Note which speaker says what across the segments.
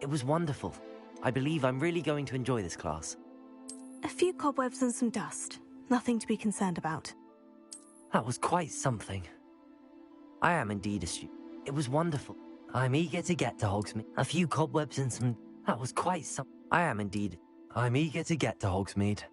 Speaker 1: It was wonderful. I believe I'm really going to enjoy this class.
Speaker 2: A few cobwebs and some dust. Nothing to be concerned about.
Speaker 1: That was quite something. I am indeed a student. It was wonderful. I'm eager to get to Hogsmeade. A few cobwebs and some... That was quite some... I am indeed... I'm eager to get to Hogsmeade.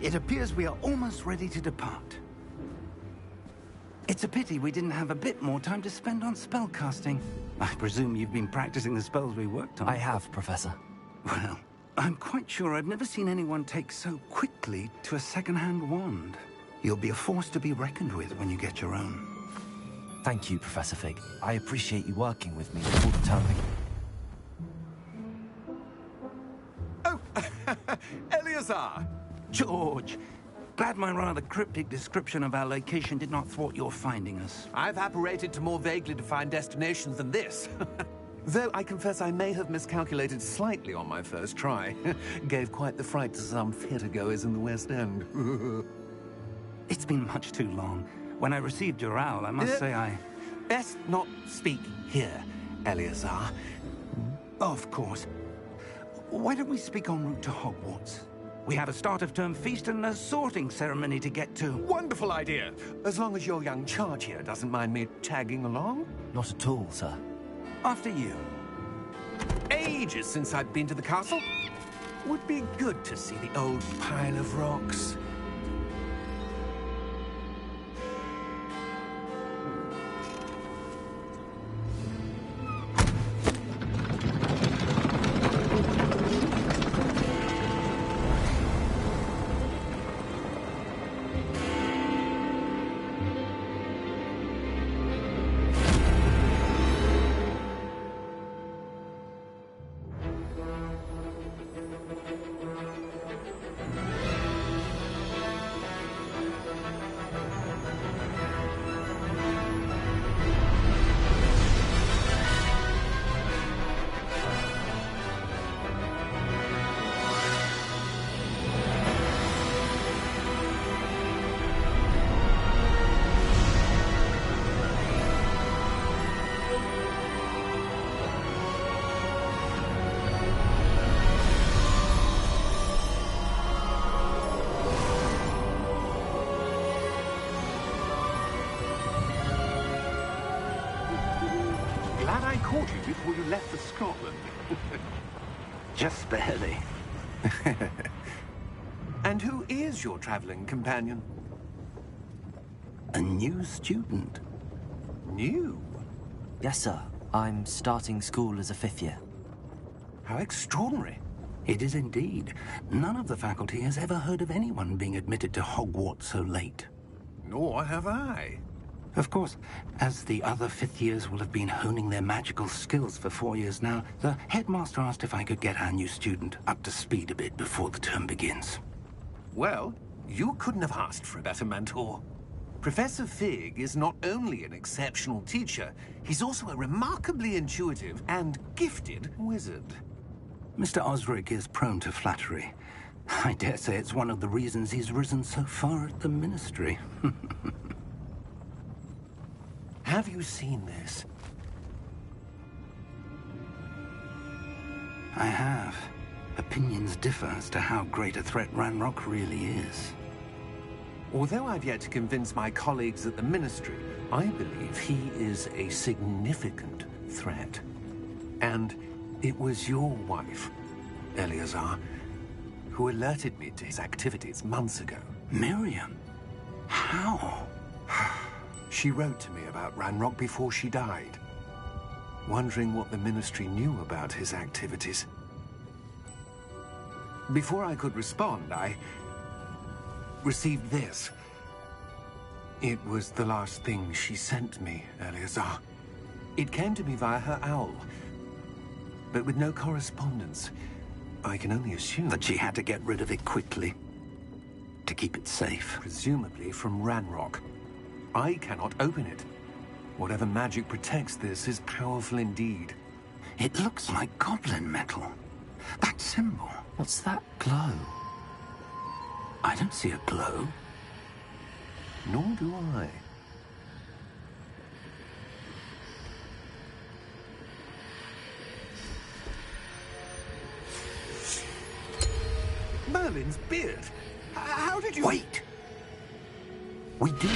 Speaker 3: It appears we are almost ready to depart. It's a pity we didn't have a bit more time to spend on spellcasting. I presume you've been practicing the spells we worked on.
Speaker 1: I have, Professor.
Speaker 3: Well, I'm quite sure I've never seen anyone take so quickly to a second-hand wand. You'll be a force to be reckoned with when you get your own.
Speaker 1: Thank you, Professor Fig. I appreciate you working with me all the time.
Speaker 4: Oh, Eleazar!
Speaker 3: George! Glad my rather cryptic description of our location did not thwart your finding us.
Speaker 4: I've apparated to more vaguely defined destinations than this. Though I confess I may have miscalculated slightly on my first try. Gave quite the fright to some theatre-goers in the West End.
Speaker 3: It's been much too long. When I received your owl, I must say I...
Speaker 4: Best not speak here, Eleazar.
Speaker 3: Of course. Why don't we speak en route to Hogwarts? We have a start-of-term feast and a sorting ceremony to get to.
Speaker 4: Wonderful idea! As long as your young charge here doesn't mind me tagging along.
Speaker 1: Not at all, sir.
Speaker 3: After you.
Speaker 4: Ages since I've been to the castle. Would be good to see the old pile of rocks. Glad I caught you before you left for Scotland.
Speaker 3: Just barely.
Speaker 4: And who is your traveling companion?
Speaker 3: A new student.
Speaker 4: New?
Speaker 1: Yes, sir. I'm starting school as a 5th year.
Speaker 4: How extraordinary.
Speaker 3: It is indeed. None of the faculty has ever heard of anyone being admitted to Hogwarts so late.
Speaker 4: Nor have I.
Speaker 3: Of course, as the other 5th years will have been honing their magical skills for 4 years now, the headmaster asked if I could get our new student up to speed a bit before the term begins.
Speaker 4: Well, you couldn't have asked for a better mentor. Professor Fig is not only an exceptional teacher, he's also a remarkably intuitive and gifted wizard.
Speaker 3: Mr. Osric is prone to flattery. I dare say it's one of the reasons he's risen so far at the Ministry.
Speaker 4: Have you seen this?
Speaker 3: I have. Opinions differ as to how great a threat Ranrock really is.
Speaker 4: Although I've yet to convince my colleagues at the Ministry, I believe he is a significant threat. And it was your wife, Eleazar, who alerted me to his activities months ago.
Speaker 3: Miriam? How?
Speaker 4: She wrote to me about Ranrock before she died, wondering what the Ministry knew about his activities. Before I could respond, I received this. It was the last thing she sent me, Eleazar. It came to me via her owl, but with no correspondence. I can only assume
Speaker 3: That she had to get rid of it quickly to keep it safe.
Speaker 4: presumably from Ranrock. I cannot open it. Whatever magic protects this is powerful indeed.
Speaker 3: It looks like goblin metal. That symbol.
Speaker 1: What's that glow?
Speaker 3: I don't see a glow.
Speaker 4: Nor do I. Merlin's beard. How did you...
Speaker 3: Wait! We did.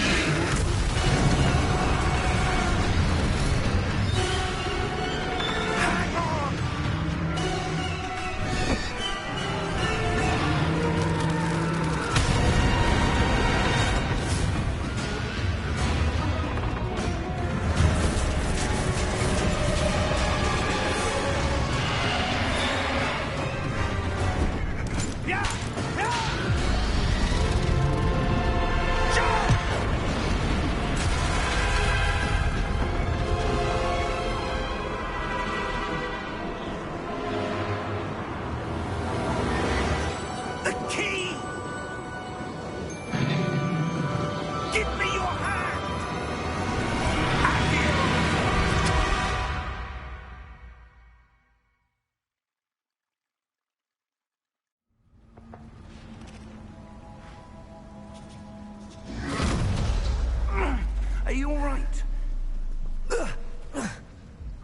Speaker 4: Hang on! Yeah! Yeah! The key! Give me your hand!
Speaker 3: Are you all right?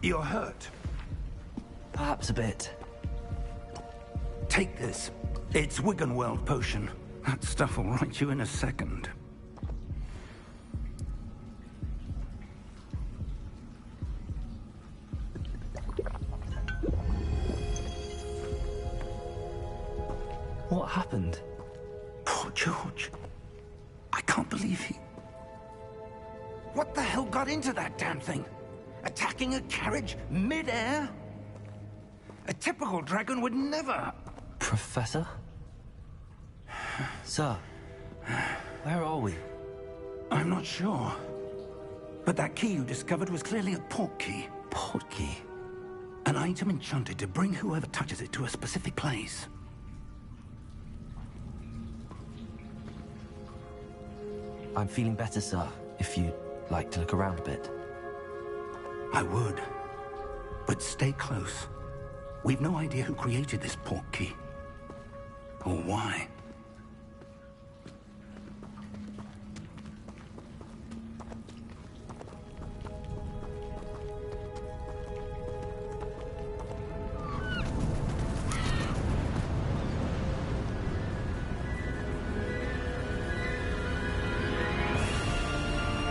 Speaker 3: You're hurt.
Speaker 1: Perhaps a bit.
Speaker 3: Take this. It's Wiggenweld potion. That stuff will right you in a second.
Speaker 1: What happened?
Speaker 3: Poor George. I can't believe he... What the hell got into that damn thing? Attacking a carriage mid-air? A typical dragon would never...
Speaker 1: Professor? Sir, where are we?
Speaker 3: I'm not sure. But that key you discovered was clearly a port key.
Speaker 1: Port key?
Speaker 3: An item enchanted to bring whoever touches it to a specific place.
Speaker 1: I'm feeling better, sir, if you'd like to look around a bit.
Speaker 3: I would. But stay close. We've no idea who created this port key. Or why.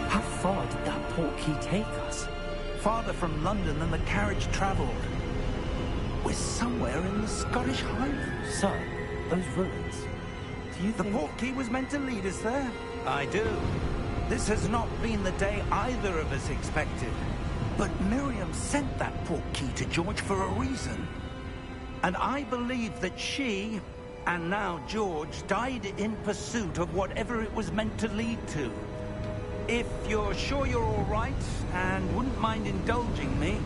Speaker 1: How far did that port key take us?
Speaker 3: Farther from London than the carriage traveled. We're somewhere in the Scottish Highlands.
Speaker 1: Sir, those ruins. Do you
Speaker 3: The
Speaker 1: think...
Speaker 3: port key was meant to lead us there? I do. This has not been the day either of us expected. But Miriam sent that port key to George for a reason. And I believe that she, and now George, died in pursuit of whatever it was meant to lead to. If you're sure you're all right, and wouldn't mind indulging me,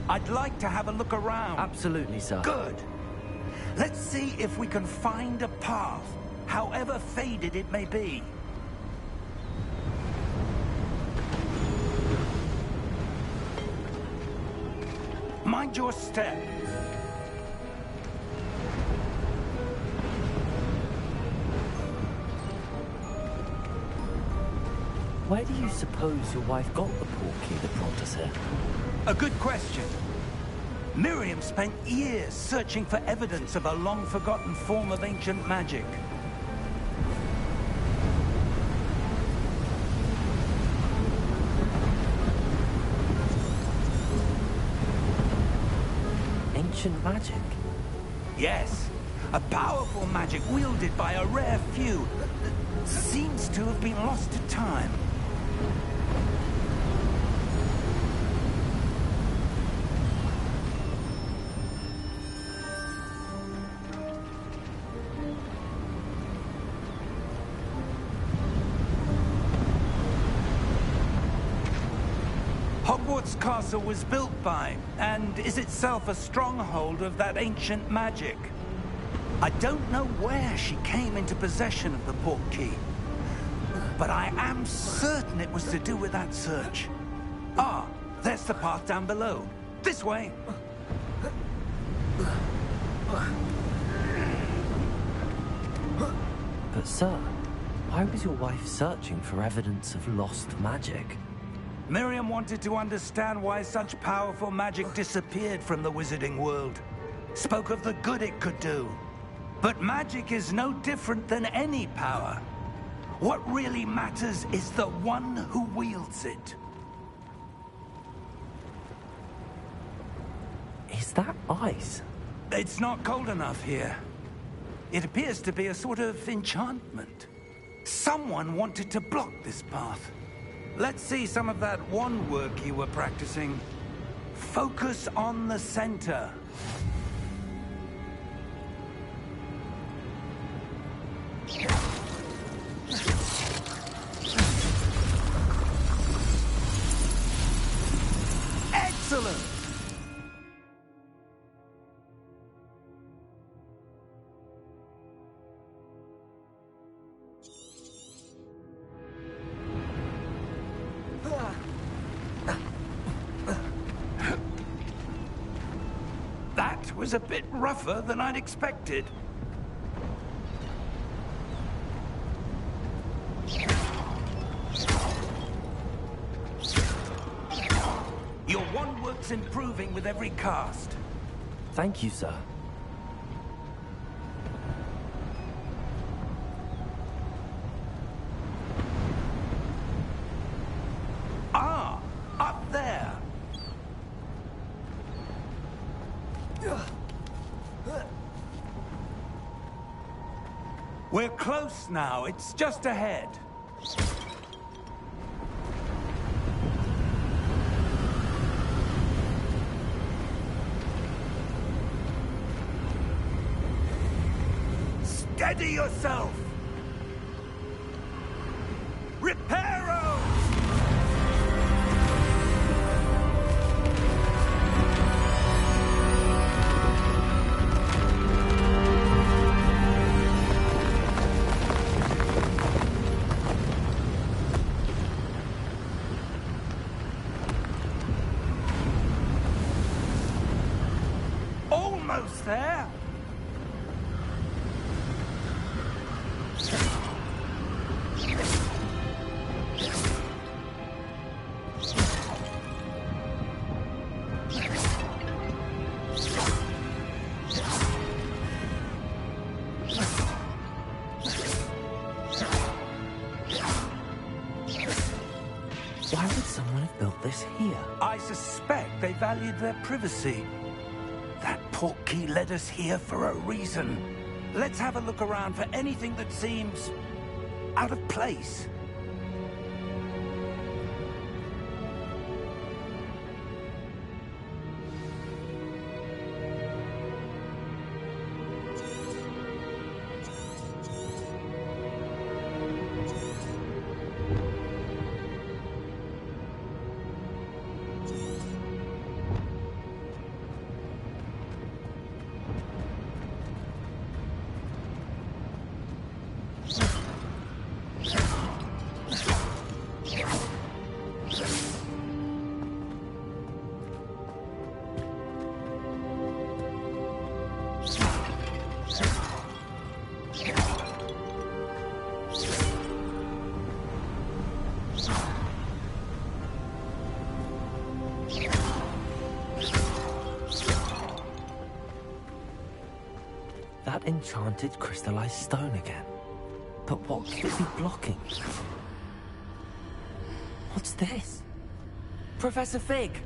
Speaker 3: I'd like to have a look around.
Speaker 1: Absolutely, sir.
Speaker 3: Good. Let's see if we can find a path, however faded it may be. Mind your step.
Speaker 1: Where do you suppose your wife got the port key that brought us here?
Speaker 3: A good question. Miriam spent years searching for evidence of a long-forgotten form of ancient magic.
Speaker 1: Ancient magic?
Speaker 3: Yes, A powerful magic wielded by a rare few that seems to have been lost to time. Hogwarts Castle was built by, and is itself a stronghold of that ancient magic. I don't know where she came into possession of the portkey, but I am certain it was to do with that search. Ah, there's the path down below. This way.
Speaker 1: But sir, why was your wife searching for evidence of lost magic?
Speaker 3: Miriam wanted to understand why such powerful magic disappeared from the wizarding world. Spoke of the good it could do. But magic is no different than any power. What really matters is the one who wields it.
Speaker 1: Is that ice?
Speaker 3: It's not cold enough here. It appears to be a sort of enchantment. Someone wanted to block this path. Let's see some of that wand work you were practicing. Focus on the center. Excellent! That was a bit rougher than I'd expected. Your wand work's improving with every cast.
Speaker 1: Thank you, sir.
Speaker 3: Ah, up there. We're close now. It's just ahead. Steady yourself! Reparo! Almost there!
Speaker 1: Why would someone have built this here?
Speaker 3: I suspect they valued their privacy. That portkey led us here for a reason. Let's have a look around for anything that seems out of place.
Speaker 1: That enchanted crystallized stone again. But what could it be blocking? What's this? Professor Fig!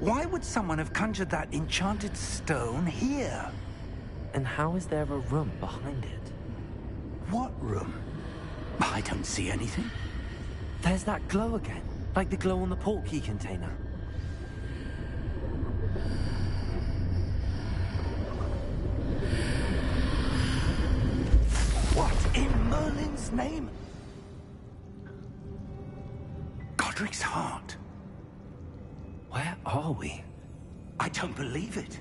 Speaker 3: Why would someone have conjured that enchanted stone here?
Speaker 1: And how is there a room behind it?
Speaker 3: What room? I don't see anything.
Speaker 1: There's that glow again, like the glow on the portkey container.
Speaker 3: What in Merlin's name? Godric's heart.
Speaker 1: Where are we?
Speaker 3: I don't believe it.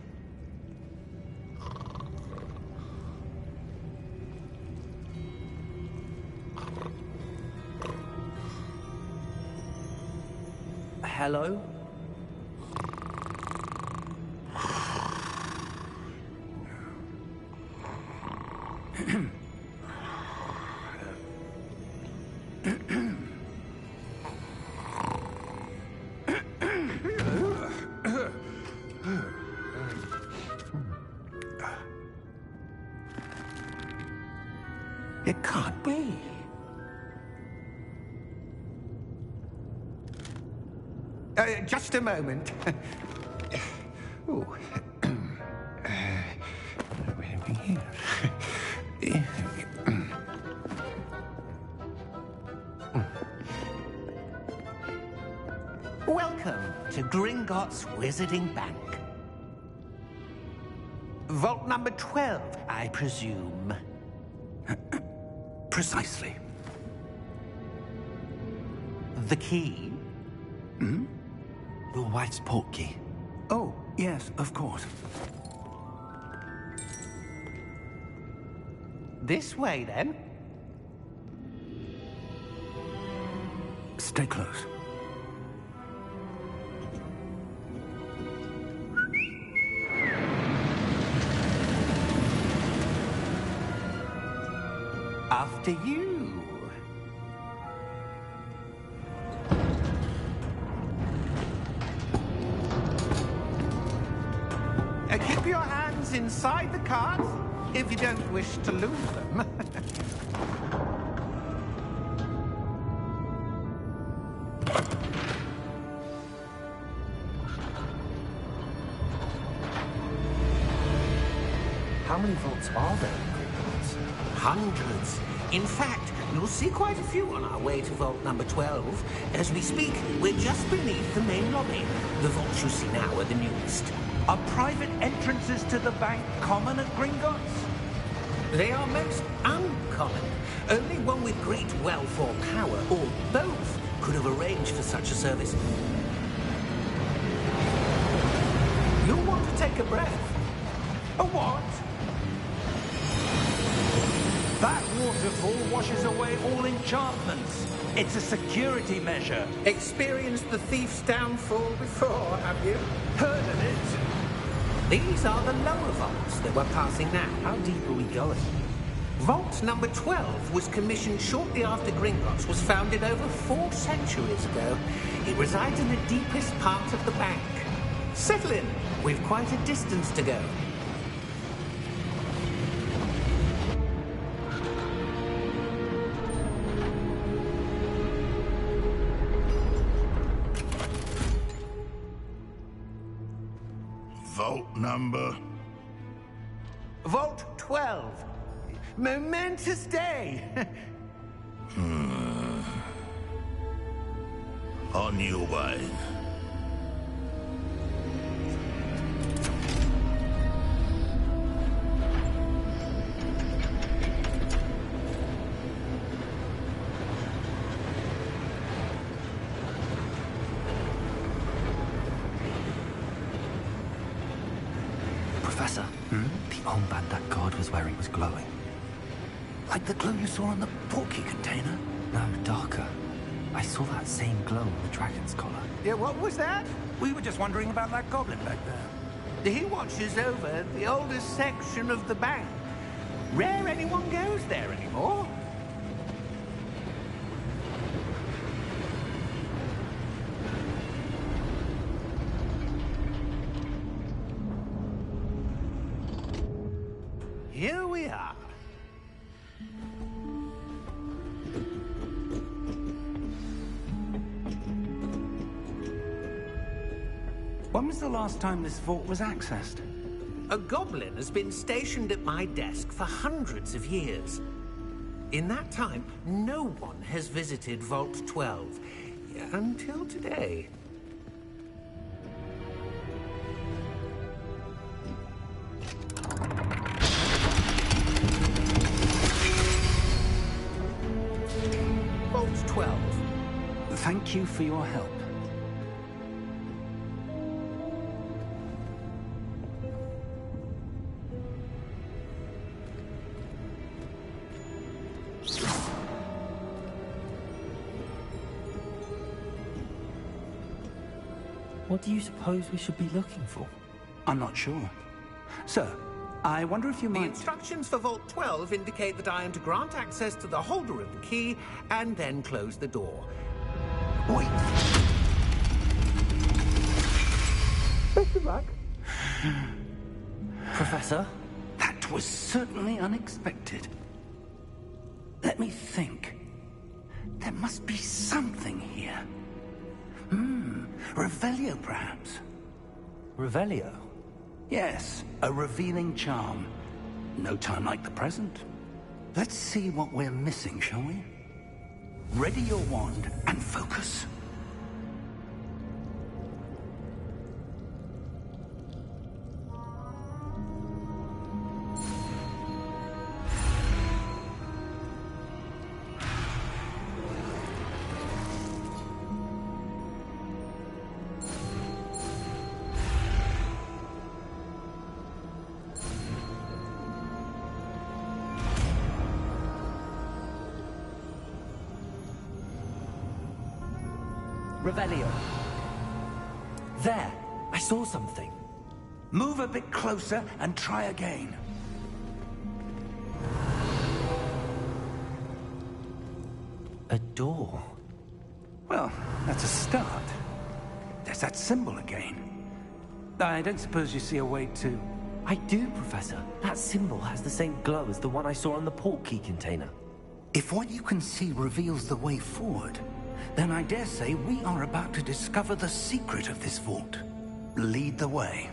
Speaker 1: Hello?
Speaker 3: It can't be. Just a moment. Ooh. Where are we here? Welcome to Gringotts Wizarding Bank. Vault number 12, I presume. Precisely. The key?
Speaker 1: Your wife's portkey.
Speaker 3: Oh, yes, of course. This way, then. Stay close. After you. Keep your hands inside the cards if you don't wish to lose them.
Speaker 1: How many vaults are there in Gringotts?
Speaker 5: Hundreds. In fact, you'll see quite a few on our way to vault number 12. As we speak, we're just beneath the main lobby. The vaults you see now are the newest.
Speaker 3: Are private entrances to the bank common at Gringotts?
Speaker 5: They are most uncommon. Only one with great wealth or power, or both, could have arranged for such a service.
Speaker 3: You'll want to take a breath. A what? That waterfall washes away all enchantments. It's a security measure.
Speaker 5: Experienced the thief's downfall before, have you?
Speaker 3: Heard of it?
Speaker 5: These are the lower vaults that we're passing now.
Speaker 1: How deep are we going?
Speaker 5: Vault number 12 was commissioned shortly after Gringotts was founded over 4 centuries ago. It resides in the deepest part of the bank. Settle in. We've quite a distance to go.
Speaker 6: Vault number?
Speaker 3: Vault 12. Momentous day.
Speaker 6: On your way.
Speaker 1: Professor, the armband that guard was wearing was glowing.
Speaker 3: Like the glow you saw on the portkey container?
Speaker 1: No, darker. I saw that same glow on the dragon's collar.
Speaker 3: Yeah, what was that? We were just wondering about that goblin back there. He watches over the oldest section of the bank. Rare anyone goes there anymore. Here we are. When was the last time this vault was accessed?
Speaker 5: A goblin has been stationed at my desk for hundreds of years. In that time, no one has visited Vault 12. Until today. Vault 12.
Speaker 3: Thank you for your help.
Speaker 1: What do you suppose we should be looking for?
Speaker 3: I'm not sure. Sir, I wonder if you
Speaker 5: The
Speaker 3: might...
Speaker 5: instructions for Vault 12 indicate that I am to grant access to the holder of the key and then close the door.
Speaker 3: Wait.
Speaker 5: Best of luck.
Speaker 1: Professor?
Speaker 3: That was certainly unexpected. Let me think. There must be something here. Revelio, perhaps?
Speaker 1: Revelio?
Speaker 3: Yes, a revealing charm. No time like the present. Let's see what we're missing, shall we? Ready your wand and focus.
Speaker 1: Revelio. There! I saw something.
Speaker 3: Move a bit closer and try again.
Speaker 1: A door.
Speaker 3: Well, that's a start. There's that symbol again. I don't suppose you see a way to...
Speaker 1: I do, Professor. That symbol has the same glow as the one I saw on the portkey container.
Speaker 3: If what you can see reveals the way forward, then I dare say we are about to discover the secret of this vault. Lead the way.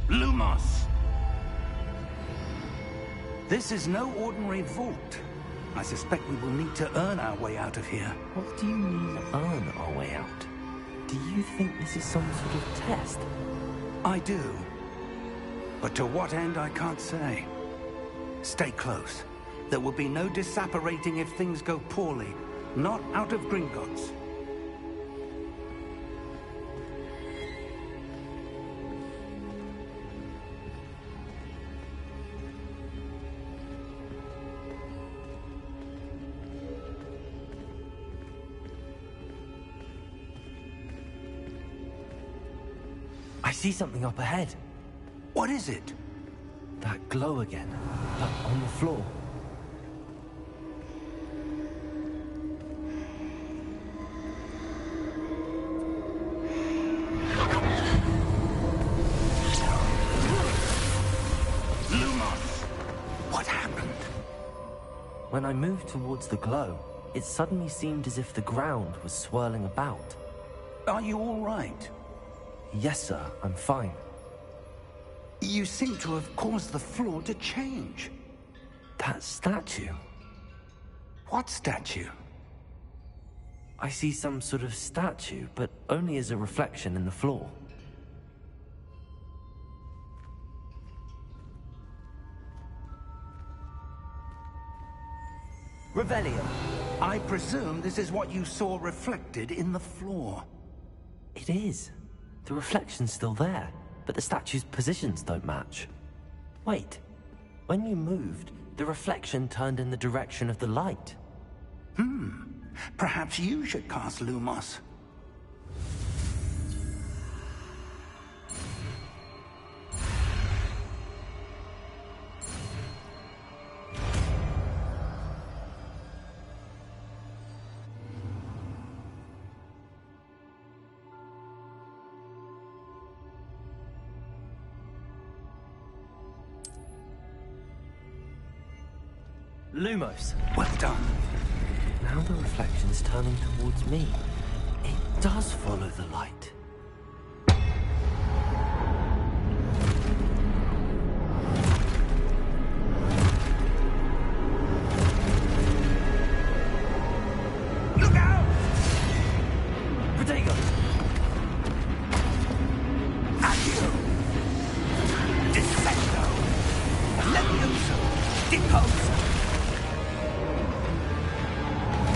Speaker 3: Lumos! This is no ordinary vault. I suspect we will need to earn our way out of here.
Speaker 1: What do you mean, earn our way out? Do you think this is some sort of test?
Speaker 3: I do. But to what end, I can't say. Stay close. There will be no disapparating if things go poorly. Not out of Gringotts.
Speaker 1: I see something up ahead.
Speaker 3: What is it?
Speaker 1: That glow again, but on the floor.
Speaker 3: Lumos! What happened?
Speaker 1: When I moved towards the glow, it suddenly seemed as if the ground was swirling about.
Speaker 3: Are you all right?
Speaker 1: Yes, sir, I'm fine.
Speaker 3: You seem to have caused the floor to change.
Speaker 1: That statue.
Speaker 3: What statue?
Speaker 1: I see some sort of statue, but only as a reflection in the floor. Revelio.
Speaker 3: I presume this is what you saw reflected in the floor.
Speaker 1: It is. The reflection's still there, but the statue's positions don't match. Wait. When you moved, the reflection turned in the direction of the light.
Speaker 3: Perhaps you should cast Lumos.
Speaker 1: Lumos.
Speaker 3: Well done.
Speaker 1: Now Now the reflection's turning towards me. It does follow the light.
Speaker 3: Look out!
Speaker 1: Protego!
Speaker 3: Accio! Descendo! Levioso! Deposo!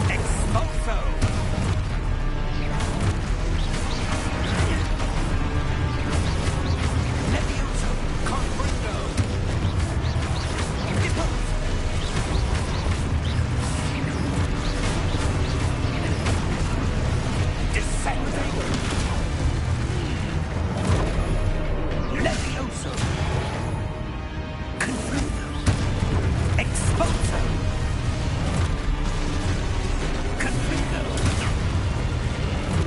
Speaker 3: Expulso! Levioso! Confringo! Deposo! Descendo! Levioso! Confringo! Expulso! Confringo!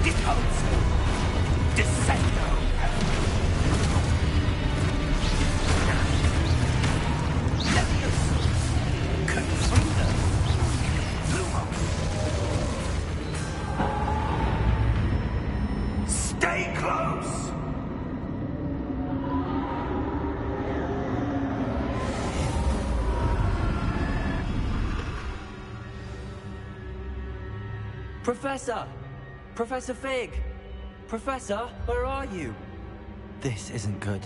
Speaker 3: Deposo! Descendo! Levioso! Confringo! Lumo! Stay close!
Speaker 1: Professor! Professor Fig! Professor, where are you? This isn't good.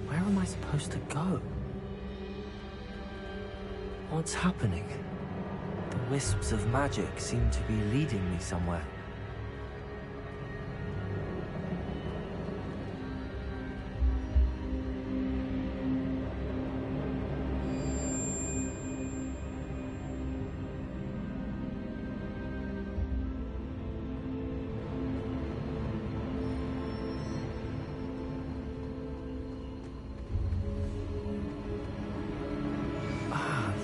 Speaker 1: Where am I supposed to go? What's happening? The wisps of magic seem to be leading me somewhere.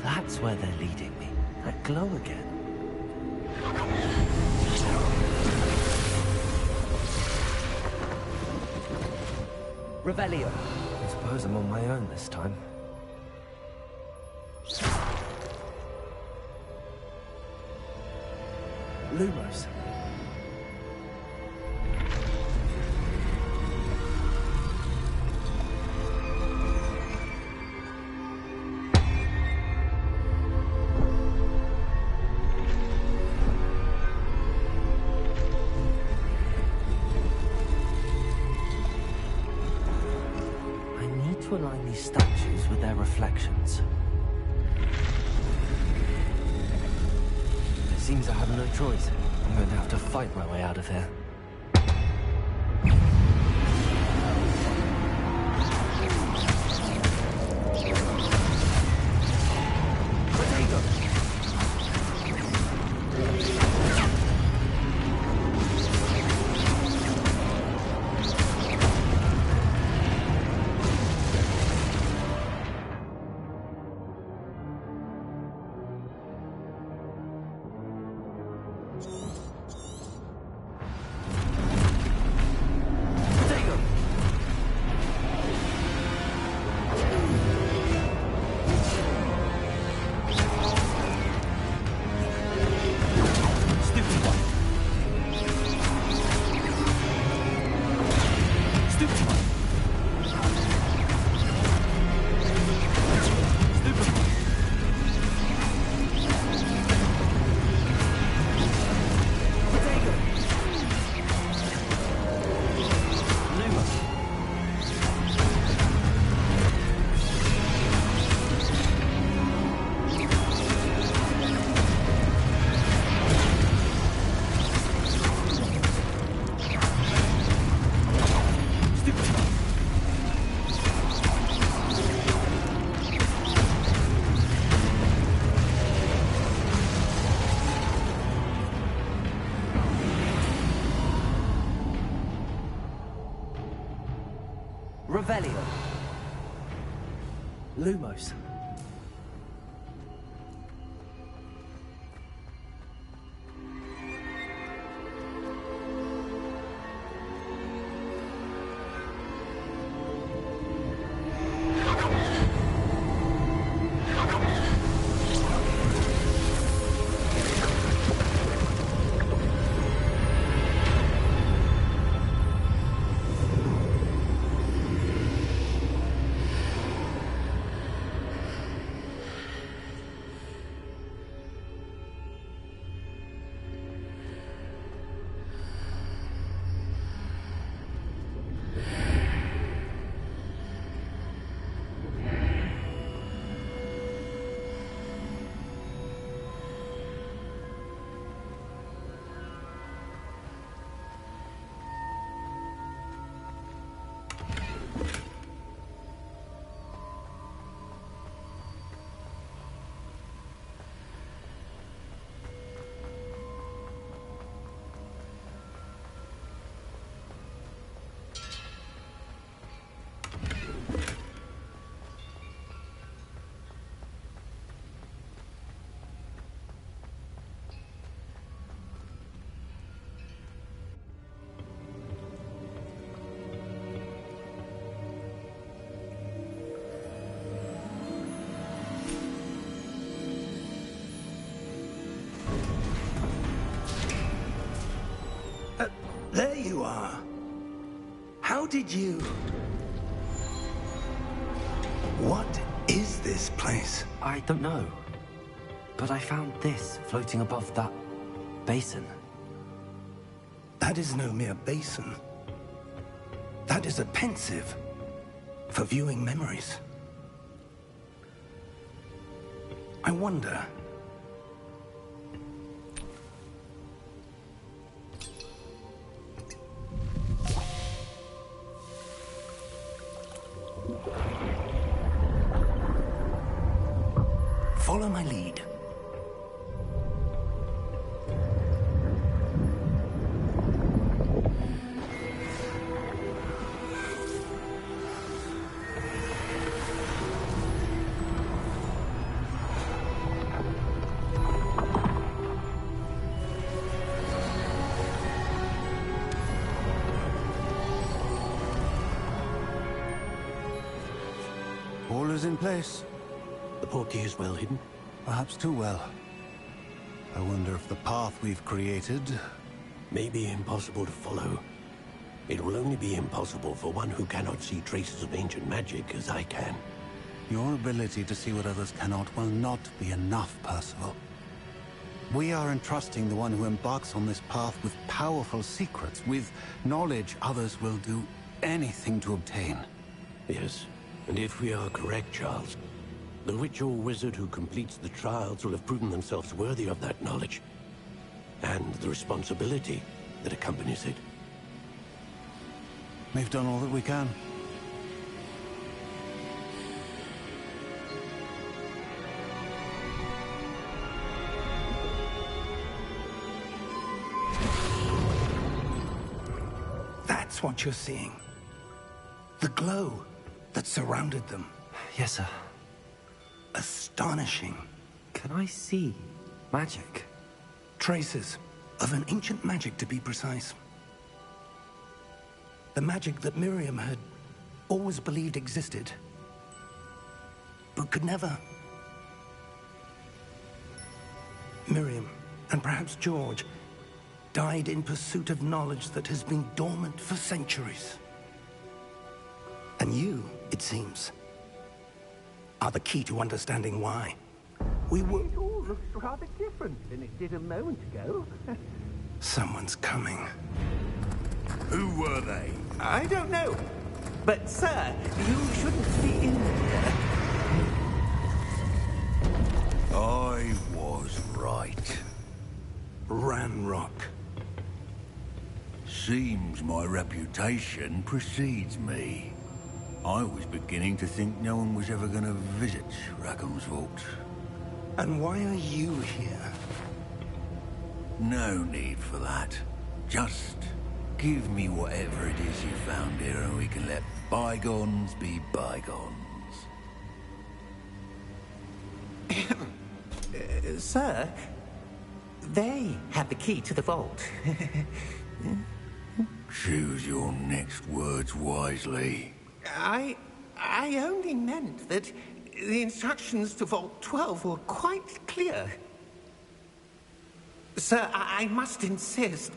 Speaker 1: That's where they're leading me. That glow again. Revelio. I suppose I'm on my own this time. Lumos. To align these statues with their reflections. It seems I have no choice. I'm going to have to fight my way out of here. Revelio. Lumos.
Speaker 3: There you are. How did you... What is this place?
Speaker 1: I don't know. But I found this floating above that basin.
Speaker 3: That is no mere basin. That is a pensive for viewing memories. I wonder... Follow my lead.
Speaker 7: All is in place.
Speaker 8: The portkey is well hidden?
Speaker 7: Perhaps too well. I wonder if the path we've created...
Speaker 8: May be impossible to follow. It will only be impossible for one who cannot see traces of ancient magic as I can.
Speaker 7: Your ability to see what others cannot will not be enough, Percival. We are entrusting the one who embarks on this path with powerful secrets, with knowledge others will do anything to obtain.
Speaker 8: Yes, and if we are correct, Charles, the witch or wizard who completes the trials will have proven themselves worthy of that knowledge, and the responsibility that accompanies it.
Speaker 7: We've done all that we can.
Speaker 3: That's what you're seeing. The glow that surrounded them.
Speaker 1: Yes, sir.
Speaker 3: Astonishing.
Speaker 1: Can I see magic?
Speaker 3: Traces of an ancient magic, to be precise. The magic that Miriam had always believed existed, but could never. Miriam, and perhaps George, died in pursuit of knowledge that has been dormant for centuries. And you, it seems, are the key to understanding why. We were...
Speaker 5: It all looks rather different than it did a moment ago.
Speaker 3: Someone's coming.
Speaker 6: Who were they?
Speaker 5: I don't know. But, sir, you shouldn't be in there.
Speaker 6: I was right.
Speaker 3: Ranrock.
Speaker 6: Seems my reputation precedes me. I was beginning to think no one was ever going to visit Rackham's Vault.
Speaker 3: And why are you here?
Speaker 6: No need for that. Just give me whatever it is you found here and we can let bygones be bygones.
Speaker 5: Sir, they have the key to the vault.
Speaker 6: Choose your next words wisely.
Speaker 5: I only meant that the instructions to Vault 12 were quite clear. Sir, I must insist.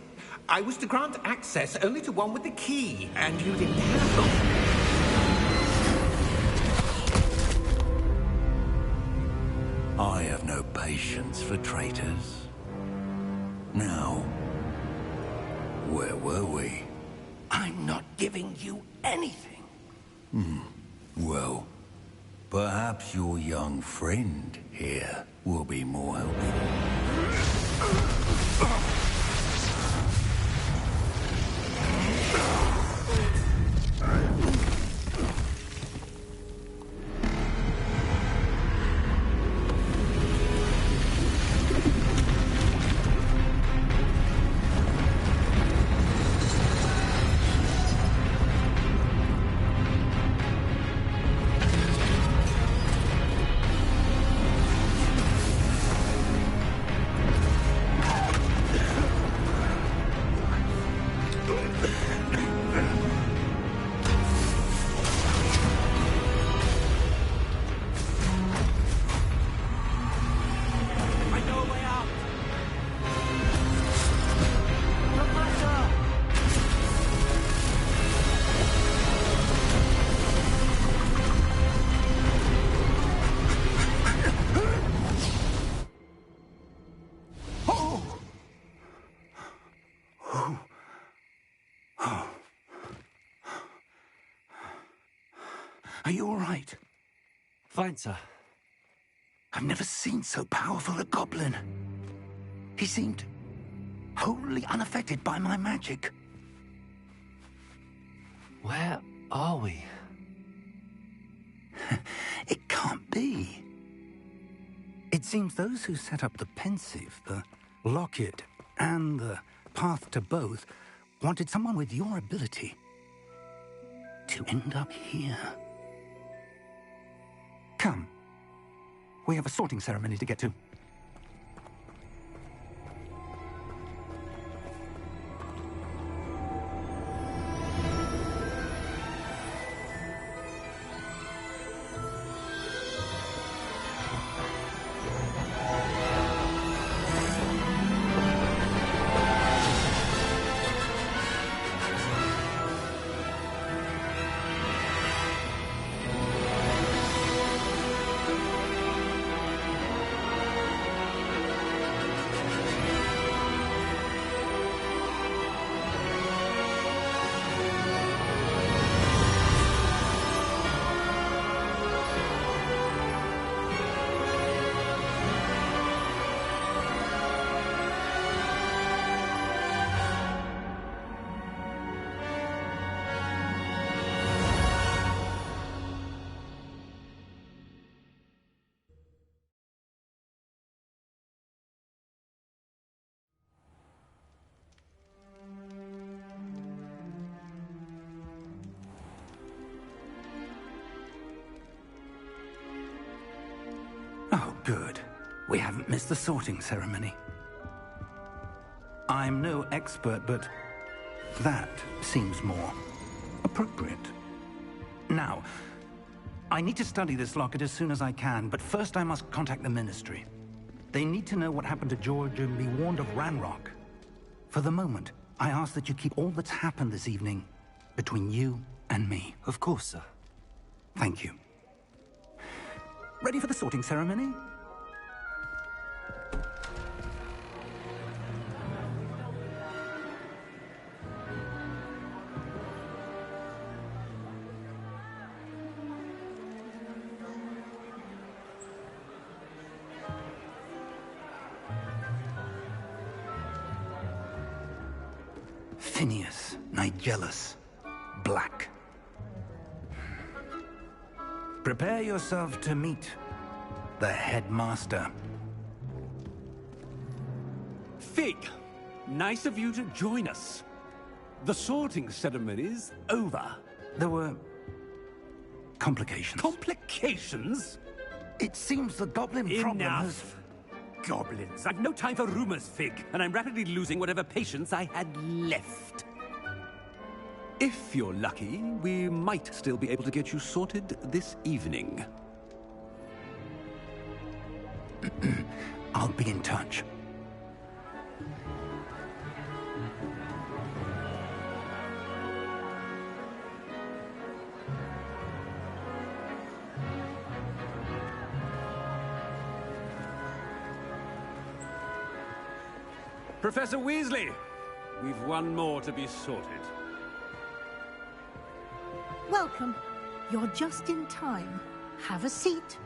Speaker 5: I was to grant access only to one with the key, and you didn't have them.
Speaker 6: I have no patience for traitors. Now, where were we?
Speaker 3: I'm not giving you anything.
Speaker 6: Well, perhaps your young friend here will be more helpful.
Speaker 3: Are you all right?
Speaker 1: Fine, sir.
Speaker 3: I've never seen so powerful a goblin. He seemed wholly unaffected by my magic.
Speaker 1: Where are we?
Speaker 3: It can't be. It seems those who set up the pensive, the locket, and the path to both wanted someone with your ability to end up here. Come. We have a sorting ceremony to get to. Oh, good. We haven't missed the sorting ceremony. I'm no expert, but that seems more appropriate. Now, I need to study this locket as soon as I can, but first I must contact the Ministry. They need to know what happened to George and be warned of Ranrock. For the moment, I ask that you keep all that's happened this evening between you and me.
Speaker 1: Of course, sir.
Speaker 3: Thank you. Ready for the sorting ceremony? Phineas, Nigellus, Black. Prepare yourself to meet the headmaster.
Speaker 9: Fig, nice of you to join us. The sorting ceremony's over.
Speaker 3: There were complications.
Speaker 9: Complications?
Speaker 3: It seems the goblin problem has...
Speaker 9: Enough. Goblins. I've no time for rumors, Fig, and I'm rapidly losing whatever patience I had left. If you're lucky, we might still be able to get you sorted this evening.
Speaker 3: I'll be in touch.
Speaker 9: Professor Weasley, we've one more to be sorted.
Speaker 10: Welcome. You're just in time. Have a seat.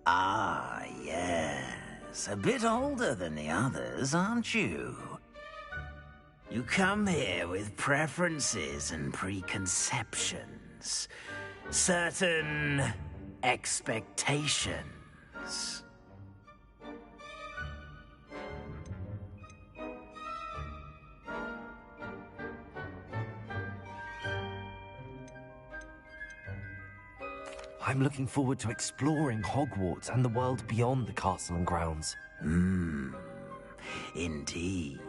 Speaker 11: Ah, yes. A bit older than the others, aren't you? You come here with preferences and preconceptions. Certain expectations.
Speaker 1: I'm looking forward to exploring Hogwarts and the world beyond the castle and grounds.
Speaker 11: Indeed.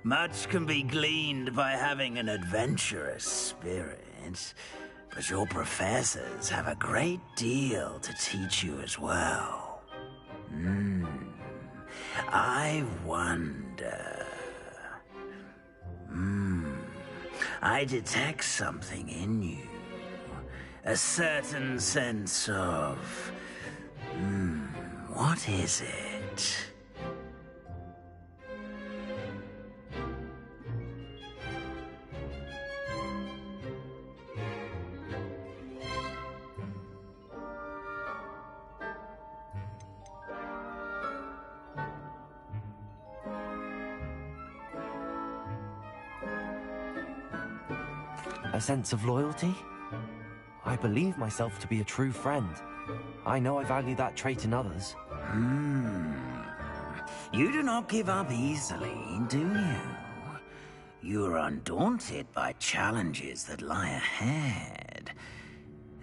Speaker 11: Much can be gleaned by having an adventurous spirit, but your professors have a great deal to teach you as well. I wonder... I detect something in you A certain sense of... what is it?
Speaker 1: A sense of loyalty? I believe myself to be a true friend. I know I value that trait in others.
Speaker 11: You do not give up easily, do you? You are undaunted by challenges that lie ahead.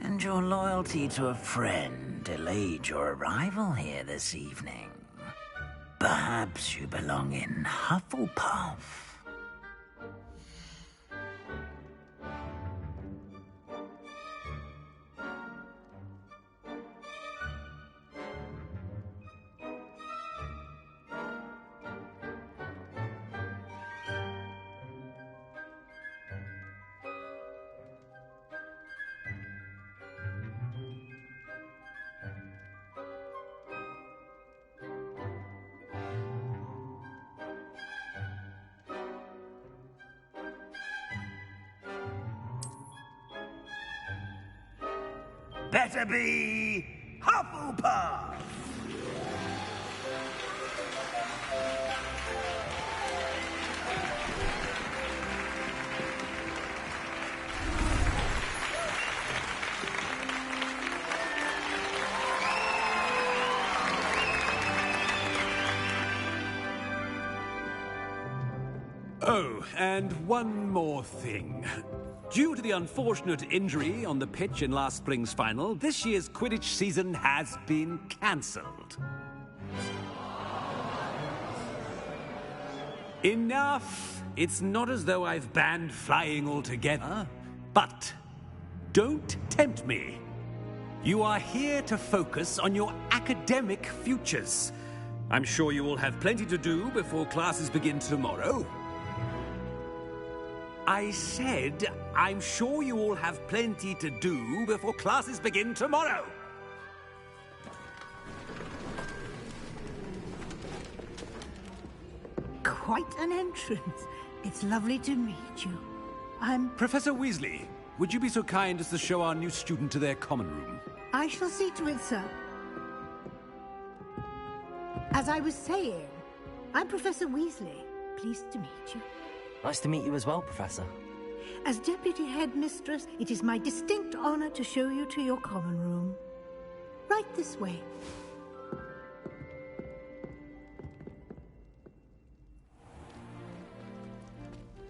Speaker 11: And your loyalty to a friend delayed your arrival here this evening. Perhaps you belong in Hufflepuff. Better be Hufflepuff!
Speaker 9: Oh, and one more thing. Due to the unfortunate injury on the pitch in last spring's final, this year's Quidditch season has been cancelled. Enough! It's not as though I've banned flying altogether, but don't tempt me. You are here to focus on your academic futures. I'm sure you will have plenty to do before classes begin tomorrow. I said, I'm sure you all have plenty to do before classes begin tomorrow.
Speaker 10: Quite an entrance. It's lovely to meet you. I'm...
Speaker 9: Professor Weasley, would you be so kind as to show our new student to their common room?
Speaker 10: I shall see to it, sir. As I was saying, I'm Professor Weasley. Pleased to meet you.
Speaker 1: Nice to meet you as well, Professor.
Speaker 10: As Deputy Headmistress, it is my distinct honor to show you to your common room. Right this way.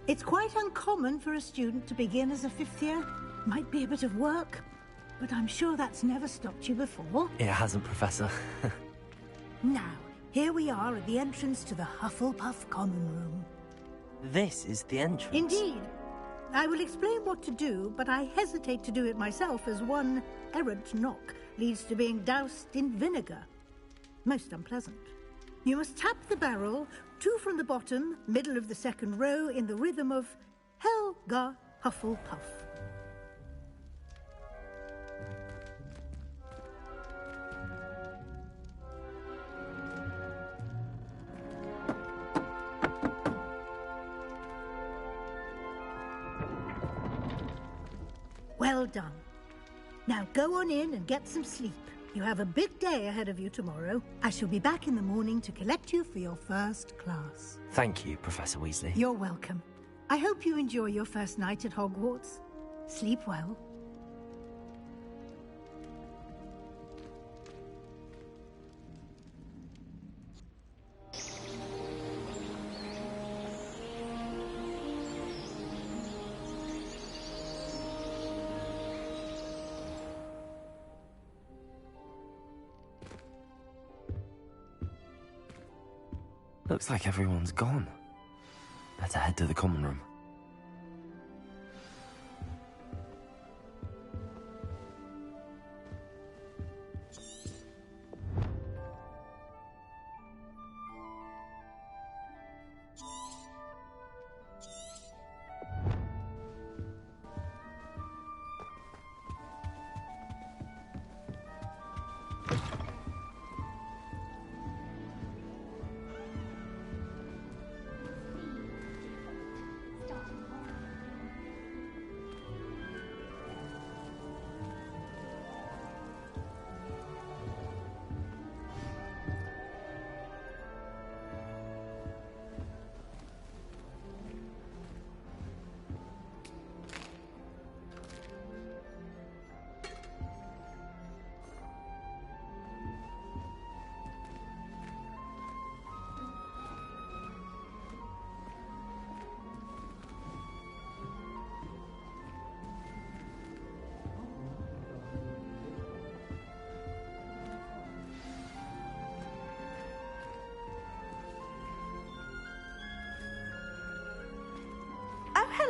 Speaker 10: It's quite uncommon for a student to begin as a fifth year. Might be a bit of work, but I'm sure that's never stopped you before.
Speaker 1: It hasn't, Professor.
Speaker 10: Now, here we are at the entrance to the Hufflepuff common room.
Speaker 1: This is the entrance.
Speaker 10: Indeed. I will explain what to do, but I hesitate to do it myself as one errant knock leads to being doused in vinegar. Most unpleasant. You must tap the barrel, 2 from the bottom, middle of the second row, in the rhythm of Helga Hufflepuff. Well done. Now go on in and get some sleep. You have a big day ahead of you tomorrow. I shall be back in the morning to collect you for your first class.
Speaker 1: Thank you, Professor Weasley.
Speaker 10: You're welcome. I hope you enjoy your first night at Hogwarts. Sleep well.
Speaker 1: Looks like everyone's gone. Better head to the common room.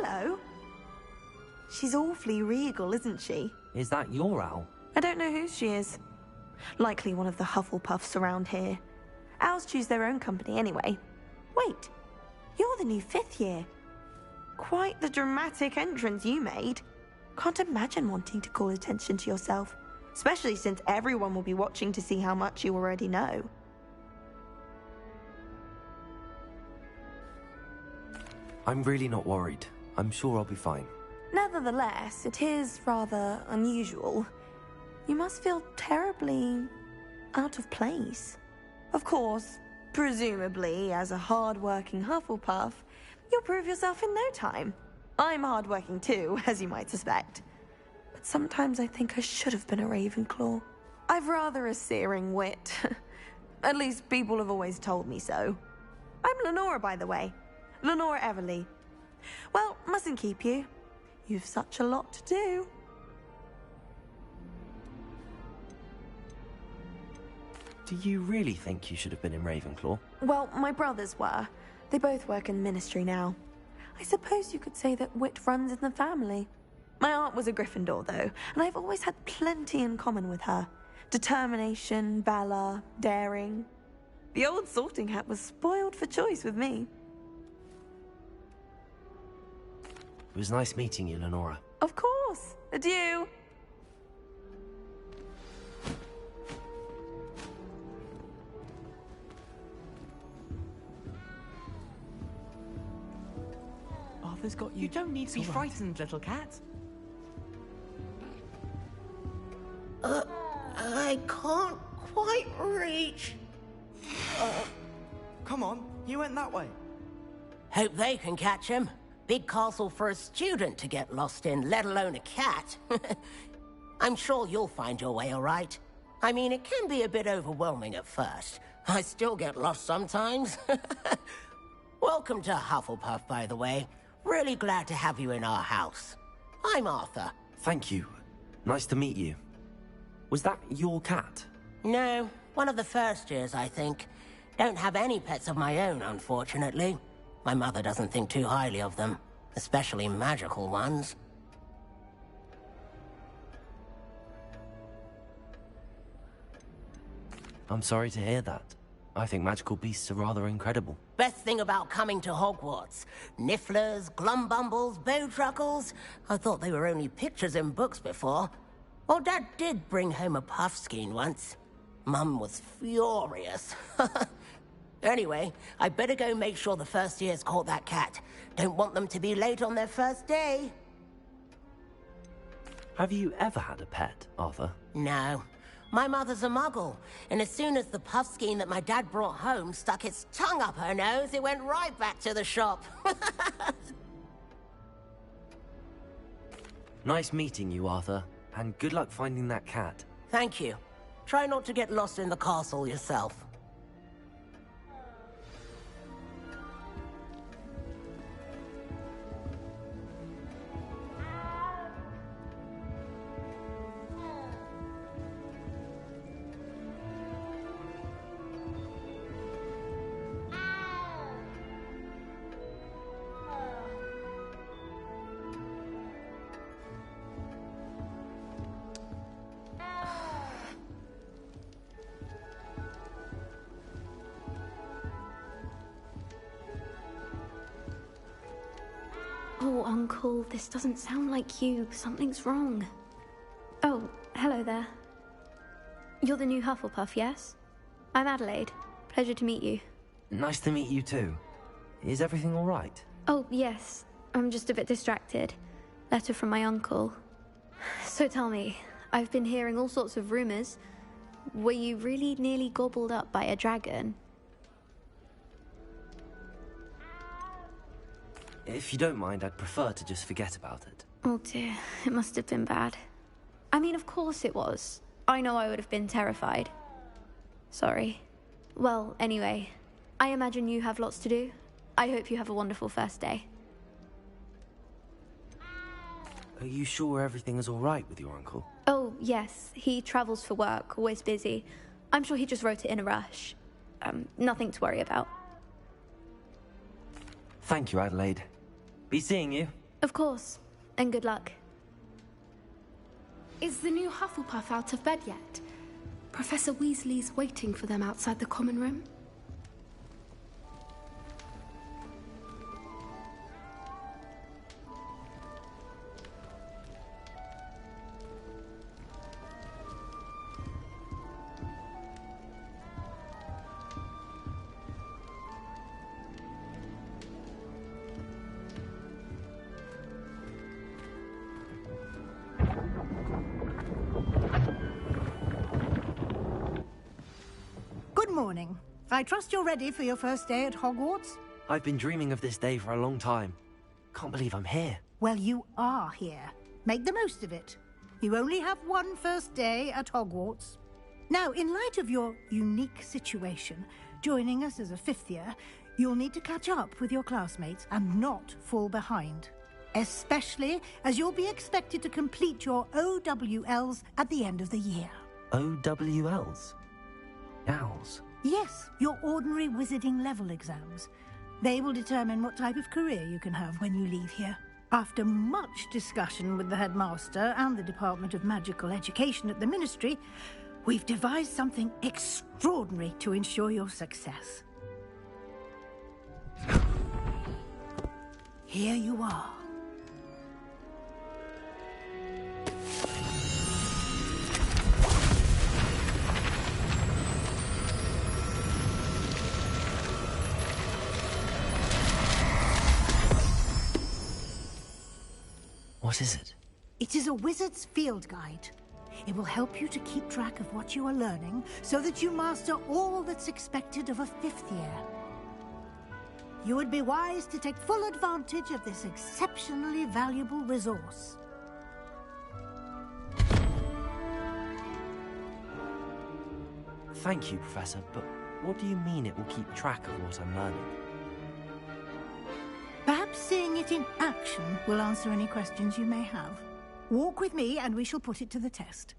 Speaker 12: hello. She's awfully regal, isn't she?
Speaker 1: Is that your owl?
Speaker 12: I don't know who she is. Likely one of the Hufflepuffs around here. Owls choose their own company anyway. Wait, you're the new 5th year. Quite the dramatic entrance you made. Can't imagine wanting to call attention to yourself, especially since everyone will be watching to see how much you already know.
Speaker 1: I'm really not worried. I'm sure I'll be fine.
Speaker 12: Nevertheless, it is rather unusual. You must feel terribly out of place. Of course, presumably, as a hard-working Hufflepuff, you'll prove yourself in no time. I'm hard-working too, as you might suspect. But sometimes I think I should have been a Ravenclaw. I've rather a searing wit. At least people have always told me so. I'm Lenora, by the way. Lenora Everly. Well, mustn't keep you. You've such a lot to do.
Speaker 1: Do you really think you should have been in Ravenclaw?
Speaker 12: Well, my brothers were. They both work in ministry now. I suppose you could say that wit runs in the family. My aunt was a Gryffindor, though, and I've always had plenty in common with her. Determination, valor, daring. The old sorting hat was spoiled for choice with me.
Speaker 1: It was nice meeting you, Lenora.
Speaker 12: Of course. Adieu.
Speaker 13: Arthur's got you. You don't need to be frightened, little cat.
Speaker 5: I can't quite reach.
Speaker 13: Come on, you went that way.
Speaker 14: Hope they can catch him. Big castle for a student to get lost in, let alone a cat. I'm sure you'll find your way all right. I mean, it can be a bit overwhelming at first. I still get lost sometimes. Welcome to Hufflepuff, by the way. Really glad to have you in our house. I'm Arthur.
Speaker 1: Thank you. Nice to meet you. Was that your cat?
Speaker 14: No, one of the first years, I think. Don't have any pets of my own, unfortunately. My mother doesn't think too highly of them, especially magical ones.
Speaker 1: I'm sorry to hear that. I think magical beasts are rather incredible.
Speaker 14: Best thing about coming to Hogwarts. Nifflers, Glumbumbles, Bowtruckles. I thought they were only pictures in books before. Well, Dad did bring home a Puffskein once. Mum was furious. Anyway, I better go make sure the first years caught that cat. Don't want them to be late on their first day.
Speaker 1: Have you ever had a pet, Arthur?
Speaker 14: No. My mother's a muggle, and as soon as the Puffskein that my dad brought home stuck its tongue up her nose, it went right back to the shop.
Speaker 1: Nice meeting you, Arthur, and good luck finding that cat.
Speaker 14: Thank you. Try not to get lost in the castle yourself.
Speaker 15: Oh, Uncle, this doesn't sound like you. Something's wrong. Oh, hello there. You're the new Hufflepuff, yes? I'm Adelaide. Pleasure to meet you.
Speaker 1: Nice to meet you too. Is everything all right?
Speaker 15: Oh, yes. I'm just a bit distracted. Letter from my uncle. So tell me, I've been hearing all sorts of rumors. Were you really nearly gobbled up by a dragon?
Speaker 1: If you don't mind, I'd prefer to just forget about it.
Speaker 15: Oh dear, it must have been bad. I mean, of course it was. I know I would have been terrified. Sorry. Well, anyway, I imagine you have lots to do. I hope you have a wonderful first day.
Speaker 1: Are you sure everything is all right with your uncle?
Speaker 15: Oh, yes. He travels for work, always busy. I'm sure he just wrote it in a rush. Nothing to worry about.
Speaker 1: Thank you, Adelaide. Be seeing you.
Speaker 15: Of course, and good luck. Is the new Hufflepuff out of bed yet? Professor Weasley's waiting for them outside the common room.
Speaker 10: Good morning. I trust you're ready for your first day at Hogwarts?
Speaker 1: I've been dreaming of this day for a long time. Can't believe I'm here.
Speaker 10: Well, you are here. Make the most of it. You only have one first day at Hogwarts. Now, in light of your unique situation, joining us as a fifth year, you'll need to catch up with your classmates and not fall behind. Especially as you'll be expected to complete your OWLs at the end of the year.
Speaker 1: OWLs? Owls?
Speaker 10: Yes, your ordinary wizarding level exams. They will determine what type of career you can have when you leave here. After much discussion with the headmaster and the Department of Magical Education at the Ministry, we've devised something extraordinary to ensure your success. Here you are.
Speaker 1: What is it?
Speaker 10: It is a wizard's field guide. It will help you to keep track of what you are learning so that you master all that's expected of a fifth year. You would be wise to take full advantage of this exceptionally valuable resource.
Speaker 1: Thank you, Professor, but what do you mean it will keep track of what I'm learning?
Speaker 10: Perhaps seeing it in action will answer any questions you may have. Walk with me and we shall put it to the test.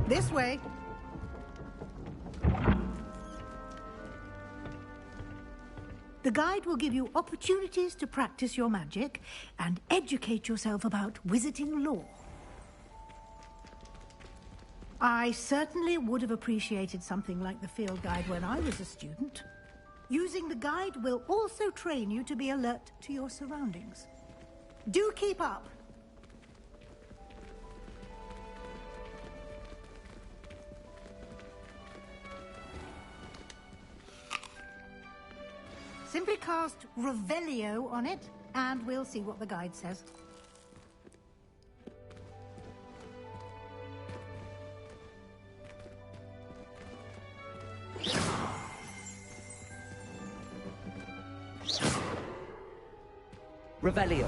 Speaker 10: This way. The guide will give you opportunities to practice your magic and educate yourself about wizarding lore. I certainly would have appreciated something like the field guide when I was a student. Using the guide will also train you to be alert to your surroundings. Do keep up. Simply cast Revelio on it, and we'll see what the guide says.
Speaker 1: Revelio.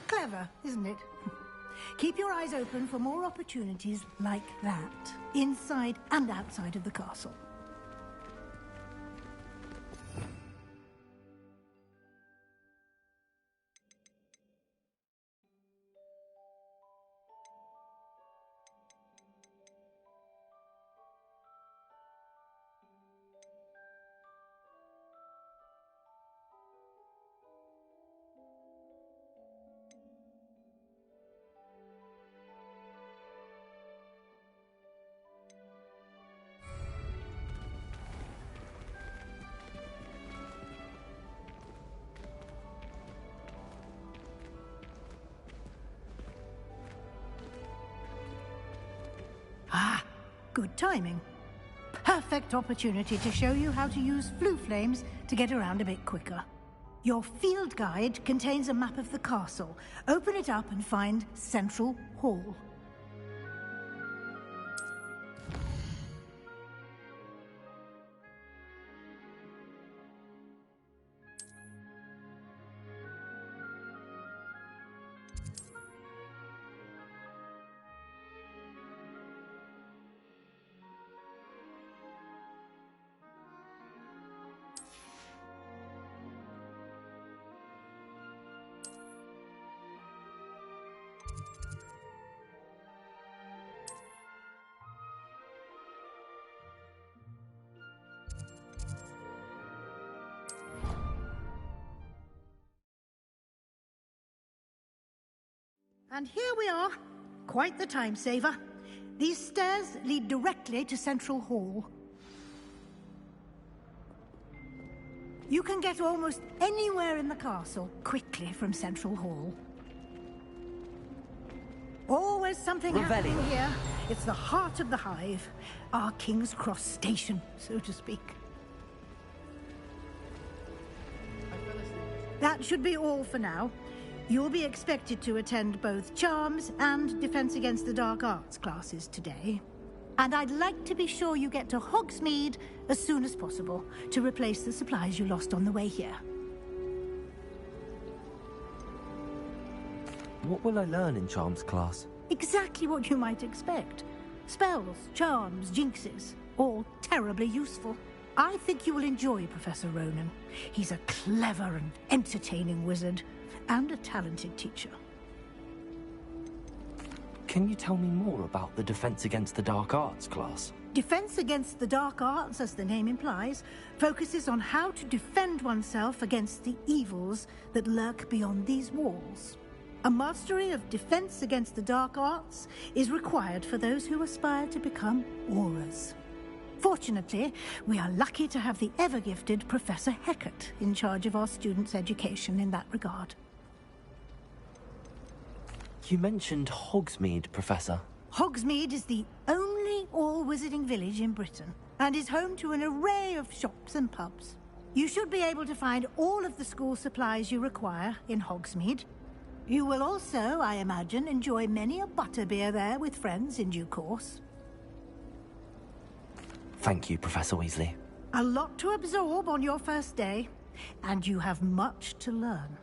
Speaker 10: Clever, isn't it? Keep your eyes open for more opportunities like that, inside and outside of the castle. Good timing. Perfect opportunity to show you how to use flue flames to get around a bit quicker. Your field guide contains a map of the castle. Open it up and find Central Hall. And here we are. Quite the time saver. These stairs lead directly to Central Hall. You can get almost anywhere in the castle quickly from Central Hall. Always something happening here. It's the heart of the hive. Our King's Cross station, so to speak. That should be all for now. You'll be expected to attend both Charms and Defense Against the Dark Arts classes today. And I'd like to be sure you get to Hogsmeade as soon as possible to replace the supplies you lost on the way here.
Speaker 1: What will I learn in Charms class?
Speaker 10: Exactly what you might expect. Spells, charms, jinxes, all terribly useful. I think you will enjoy Professor Ronan. He's a clever and entertaining wizard, and a talented teacher.
Speaker 1: Can you tell me more about the Defense Against the Dark Arts class?
Speaker 10: Defense Against the Dark Arts, as the name implies, focuses on how to defend oneself against the evils that lurk beyond these walls. A mastery of Defense Against the Dark Arts is required for those who aspire to become Aurors. Fortunately, we are lucky to have the ever-gifted Professor Hecat in charge of our students' education in that regard.
Speaker 1: You mentioned Hogsmeade, Professor.
Speaker 10: Hogsmeade is the only all-wizarding village in Britain, and is home to an array of shops and pubs. You should be able to find all of the school supplies you require in Hogsmeade. You will also, I imagine, enjoy many a butterbeer there with friends in due course.
Speaker 1: Thank you, Professor Weasley.
Speaker 10: A lot to absorb on your first day, and you have much to learn.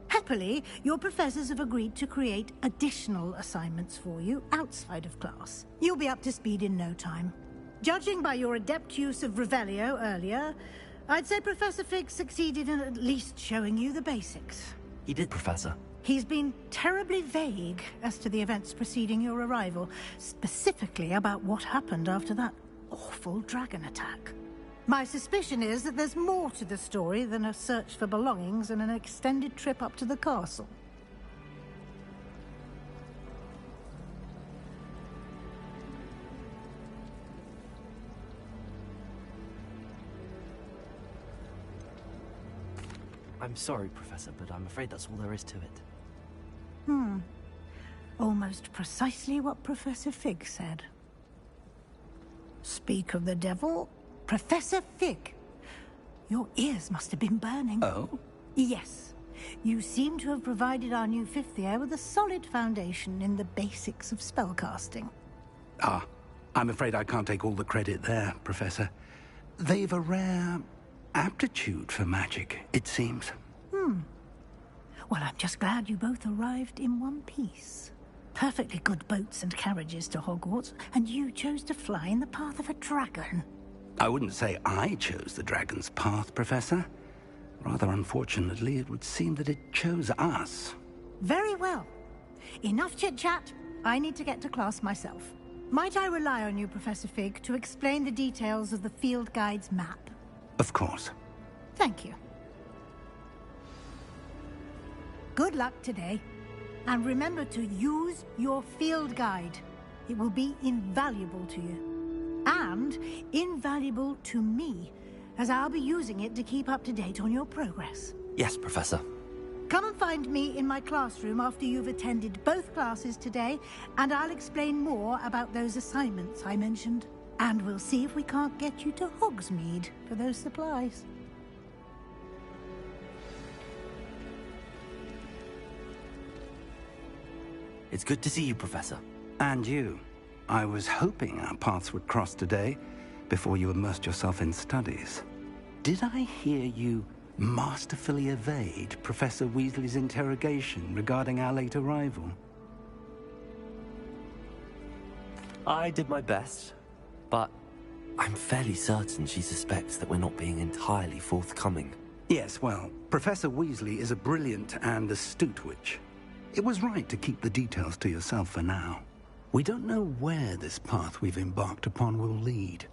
Speaker 10: Happily, your professors have agreed to create additional assignments for you outside of class. You'll be up to speed in no time. Judging by your adept use of Revelio earlier, I'd say Professor Fig succeeded in at least showing you the basics.
Speaker 1: He did, Professor.
Speaker 10: He's been terribly vague as to the events preceding your arrival, specifically about what happened after that awful dragon attack. My suspicion is that there's more to the story than a search for belongings and an extended trip up to the castle.
Speaker 1: I'm sorry, Professor, but I'm afraid that's all there is to it.
Speaker 10: Almost precisely what Professor Fig said. Speak of the devil, Professor Fig. Your ears must have been burning.
Speaker 3: Oh?
Speaker 10: Yes. You seem to have provided our new fifth year with a solid foundation in the basics of spellcasting.
Speaker 3: Ah, I'm afraid I can't take all the credit there, Professor. They've a rare aptitude for magic, it seems.
Speaker 10: Well, I'm just glad you both arrived in one piece. Perfectly good boats and carriages to Hogwarts, and you chose to fly in the path of a dragon.
Speaker 3: I wouldn't say I chose the dragon's path, Professor. Rather unfortunately, it would seem that it chose us.
Speaker 10: Very well. Enough chit-chat. I need to get to class myself. Might I rely on you, Professor Fig, to explain the details of the field guide's map?
Speaker 3: Of course.
Speaker 10: Thank you. Good luck today. And remember to use your field guide. It will be invaluable to you. And invaluable to me, as I'll be using it to keep up to date on your progress.
Speaker 1: Yes, Professor.
Speaker 10: Come and find me in my classroom after you've attended both classes today, and I'll explain more about those assignments I mentioned. And we'll see if we can't get you to Hogsmeade for those supplies.
Speaker 1: It's good to see you, Professor.
Speaker 3: And you. I was hoping our paths would cross today, before you immersed yourself in studies. Did I hear you masterfully evade Professor Weasley's interrogation regarding our late arrival?
Speaker 1: I did my best, but I'm fairly certain she suspects that we're not being entirely forthcoming.
Speaker 3: Yes, well, Professor Weasley is a brilliant and astute witch. It was right to keep the details to yourself for now. We don't know where this path we've embarked upon will lead.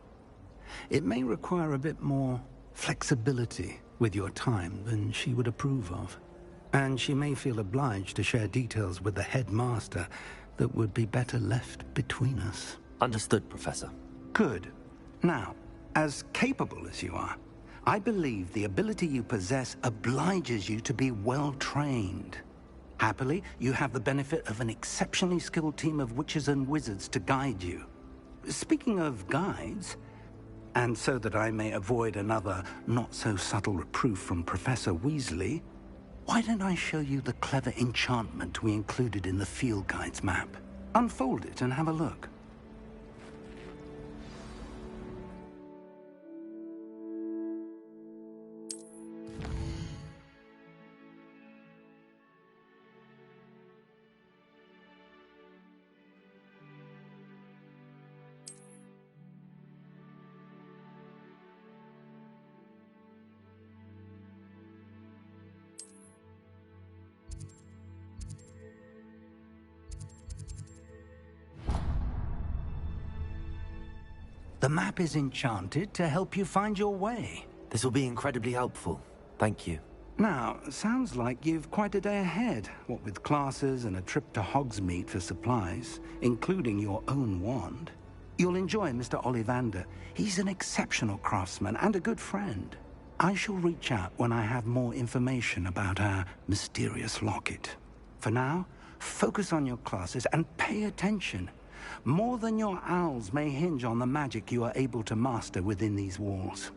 Speaker 3: It may require a bit more flexibility with your time than she would approve of. And she may feel obliged to share details with the headmaster that would be better left between us.
Speaker 1: Understood, Professor.
Speaker 3: Good. Now, as capable as you are, I believe the ability you possess obliges you to be well-trained. Happily, you have the benefit of an exceptionally skilled team of witches and wizards to guide you. Speaking of guides, and so that I may avoid another not-so-subtle reproof from Professor Weasley, why don't I show you the clever enchantment we included in the field guide's map? Unfold it and have a look. The map is enchanted to help you find your way.
Speaker 1: This will be incredibly helpful. Thank you.
Speaker 3: Now, sounds like you've quite a day ahead, what with classes and a trip to Hogsmeade for supplies, including your own wand. You'll enjoy Mr. Ollivander. He's an exceptional craftsman and a good friend. I shall reach out when I have more information about our mysterious locket. For now, focus on your classes and pay attention. More than your owls may hinge on the magic you are able to master within these walls.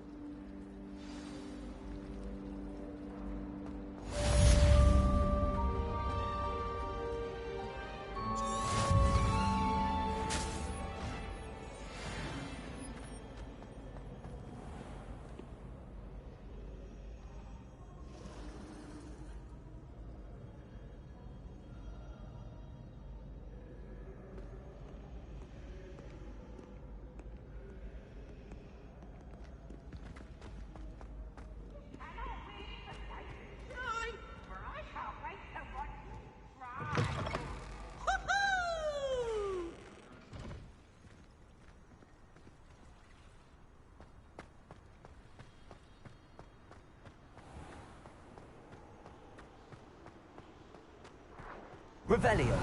Speaker 1: Revelio.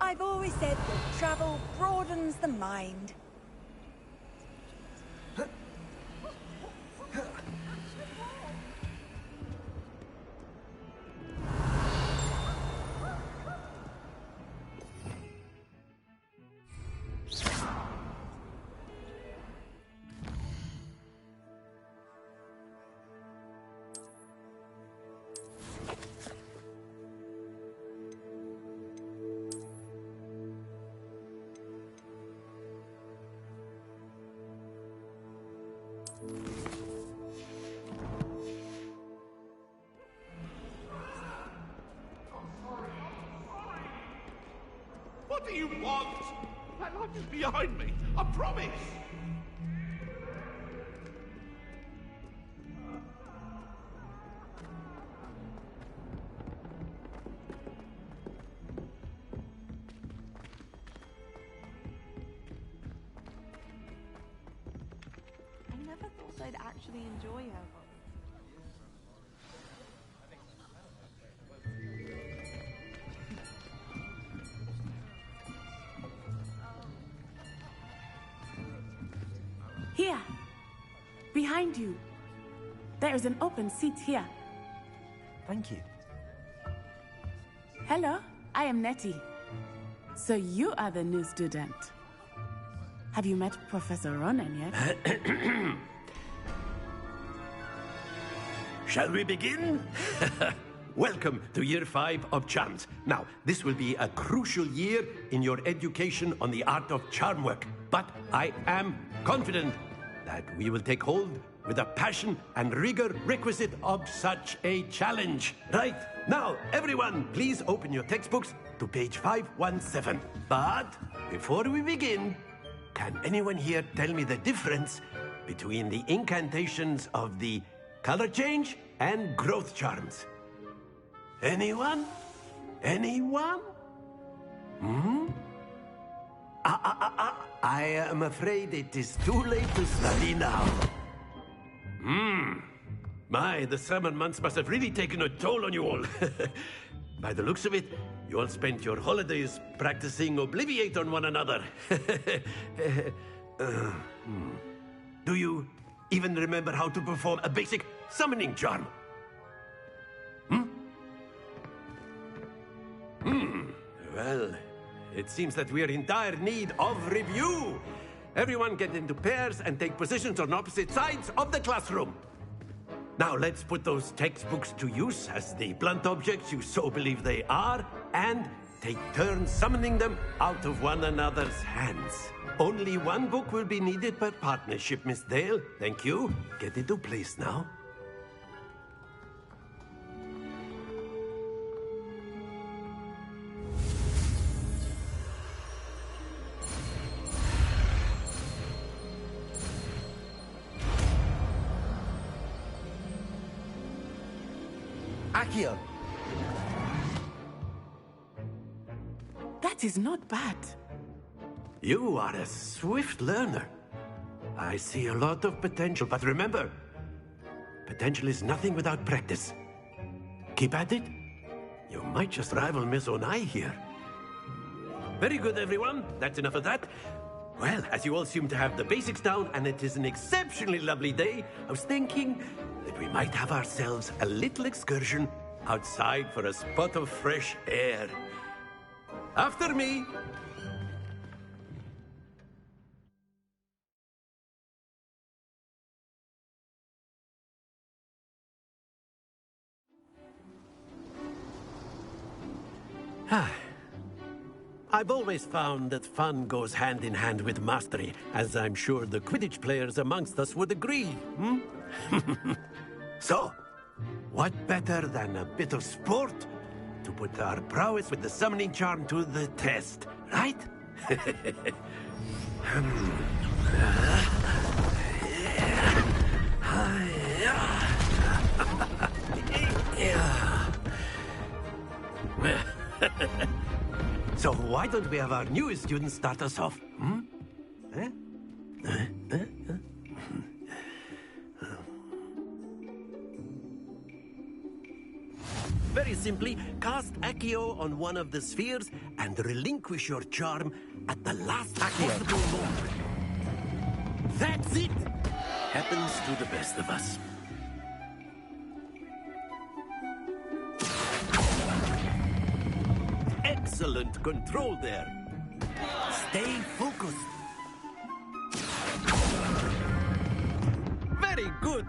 Speaker 16: I've always said that travel broadens the mind.
Speaker 17: What do you want? That light is behind me, I promise!
Speaker 13: I never thought I'd actually enjoy Hogwarts.
Speaker 18: Here! Behind you! There is an open seat here.
Speaker 1: Thank you.
Speaker 18: Hello, I am Nettie. So you are the new student. Have you met Professor Ronan yet?
Speaker 8: Shall we begin? Welcome to Year 5 of Charms. Now, this will be a crucial year in your education on the art of charm work. But I am confident that we will take hold with the passion and rigor requisite of such a challenge. Right, now, everyone, please open your textbooks to page 517. But before we begin, can anyone here tell me the difference between the incantations of the color change and growth charms? Anyone? Anyone? I am afraid it is too late to study now. My, the summer months must have really taken a toll on you all. By the looks of it, you all spent your holidays practicing Obliviate on one another. Do you even remember how to perform a basic summoning charm? Well, it seems that we are in dire need of review. Everyone get into pairs and take positions on opposite sides of the classroom. Now let's put those textbooks to use as the blunt objects you so believe they are, and take turns summoning them out of one another's hands. Only one book will be needed per partnership, Miss Dale. Thank you. Get into place now.
Speaker 5: Accio.
Speaker 18: That is not bad.
Speaker 8: You are a swift learner. I see a lot of potential, but remember, potential is nothing without practice. Keep at it. You might just rival Miss Onai here. Very good, everyone. That's enough of that. Well, as you all seem to have the basics down, and it is an exceptionally lovely day, I was thinking that we might have ourselves a little excursion outside for a spot of fresh air. After me. I've always found that fun goes hand in hand with mastery, as I'm sure the Quidditch players amongst us would agree. So, what better than a bit of sport to put our prowess with the summoning charm to the test, right? So why don't we have our newest student start us off? Very simply, cast Accio on one of the spheres and relinquish your charm at the last possible moment. That's it! Happens to the best of us. Excellent control there. Stay focused. Very good.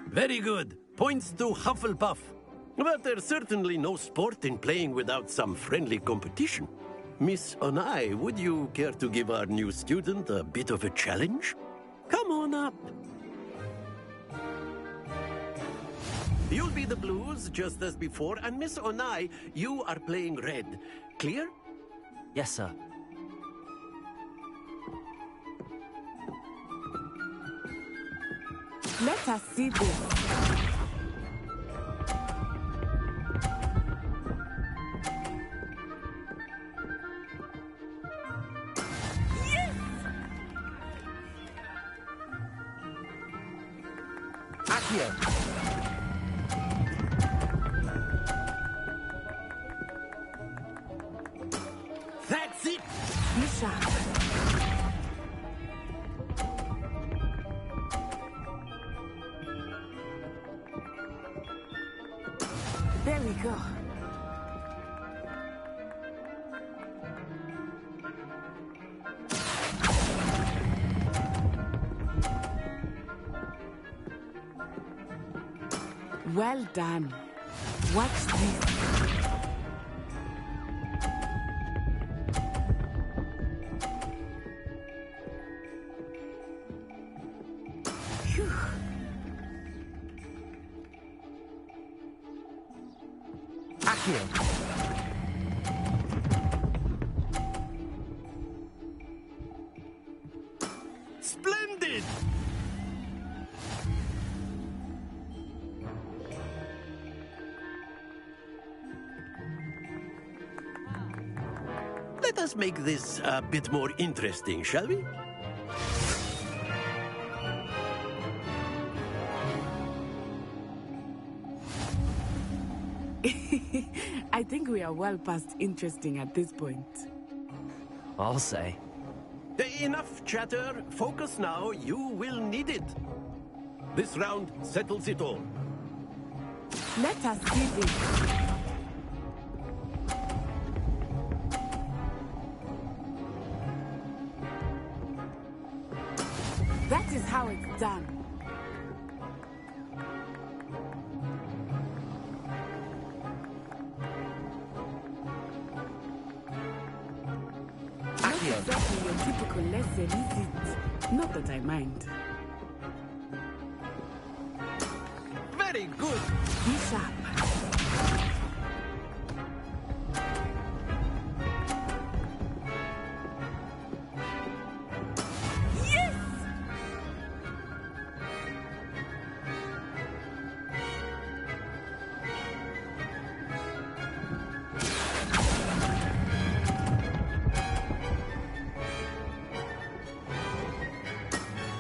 Speaker 8: Very good. Points to Hufflepuff. But there's certainly no sport in playing without some friendly competition. Miss Onai, would you care to give our new student a bit of a challenge? Come on up. You'll be the blues, just as before, and Miss Onai, you are playing red. Clear?
Speaker 1: Yes, sir.
Speaker 18: Let us see this.
Speaker 10: Yes!
Speaker 5: Accio.
Speaker 8: That's it!
Speaker 18: Be sharp. Well done. Watch this.
Speaker 1: Accio.
Speaker 8: Splendid! Let us make this a bit more interesting, shall we?
Speaker 18: I think we are well past interesting at this point.
Speaker 1: I'll say.
Speaker 8: Enough chatter. Focus now. You will need it. This round settles it all.
Speaker 18: Let us see this. That is how it's done. Not exactly your typical lesson, is it? Not that I mind.
Speaker 8: Very good.
Speaker 18: Be sharp. Yes!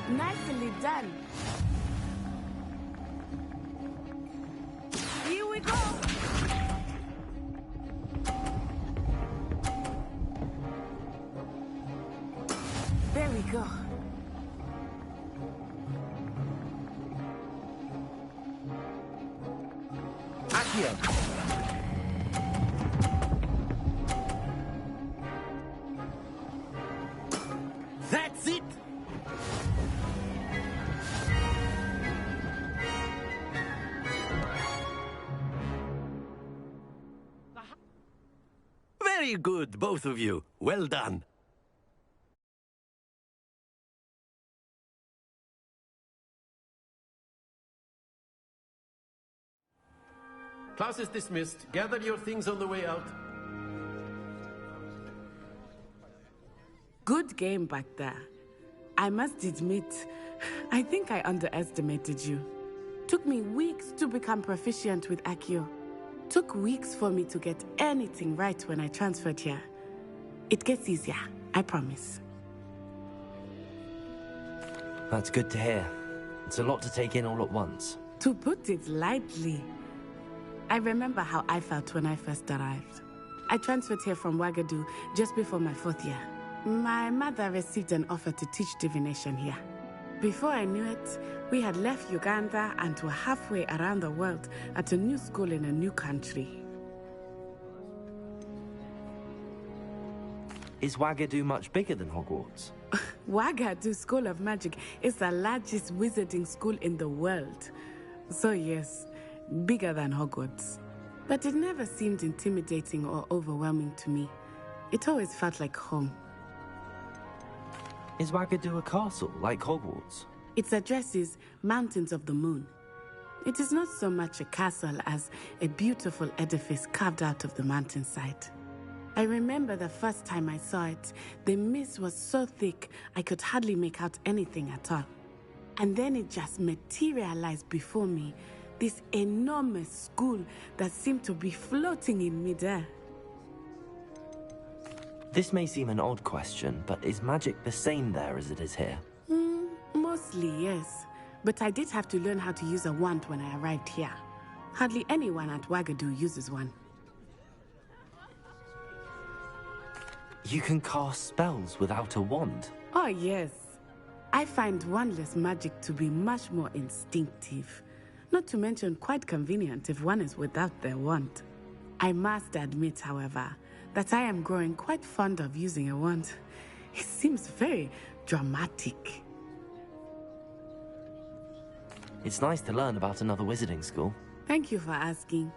Speaker 18: Nicely done. Here we go. There we go.
Speaker 1: Accio.
Speaker 8: That's it. Very good, both of you. Well done. Class is dismissed. Gather your things on the way out.
Speaker 18: Good game back there. I must admit, I think I underestimated you. Took me weeks to become proficient with Accio. Took weeks for me to get anything right when I transferred here. It gets easier, I promise.
Speaker 1: That's good to hear. It's a lot to take in all at once.
Speaker 18: To put it lightly, I remember how I felt when I first arrived. I transferred here from Wagadu just before my 4th year. My mother received an offer to teach divination here. Before I knew it, we had left Uganda and were halfway around the world at a new school in a new country.
Speaker 1: Is Wagadu much bigger than Hogwarts?
Speaker 18: Wagadu School of Magic is the largest wizarding school in the world. So yes, bigger than Hogwarts. But it never seemed intimidating or overwhelming to me. It always felt like home.
Speaker 1: Is Wagadu a castle, like Hogwarts?
Speaker 18: Its address is Mountains of the Moon. It is not so much a castle as a beautiful edifice carved out of the mountainside. I remember the first time I saw it, the mist was so thick I could hardly make out anything at all. And then it just materialized before me, this enormous school that seemed to be floating in midair.
Speaker 1: This may seem an odd question, but is magic the same there as it is here?
Speaker 18: Mostly, yes. But I did have to learn how to use a wand when I arrived here. Hardly anyone at Wagadu uses one.
Speaker 1: You can cast spells without a wand?
Speaker 18: Oh, yes. I find wandless magic to be much more instinctive. Not to mention quite convenient if one is without their wand. I must admit, however, that I am growing quite fond of using a wand. It seems very dramatic.
Speaker 1: It's nice to learn about another wizarding school.
Speaker 18: Thank you for asking.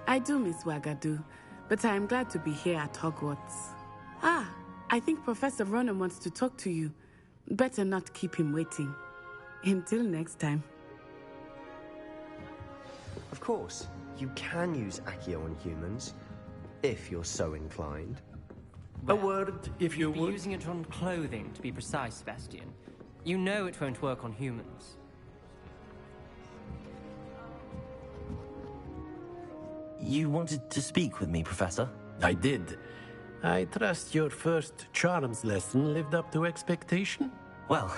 Speaker 18: I do miss Wagadu, but I am glad to be here at Hogwarts. Ah, I think Professor Ronan wants to talk to you. Better not keep him waiting. Until next time.
Speaker 19: Of course, you can use Accio on humans, if you're so inclined.
Speaker 20: A word, if you
Speaker 21: You'd be
Speaker 20: would.
Speaker 21: using it on clothing, to be precise, Sebastian. You know it won't work on humans.
Speaker 1: You wanted to speak with me, Professor?
Speaker 8: I did. I trust your first charms lesson lived up to expectation?
Speaker 1: Well,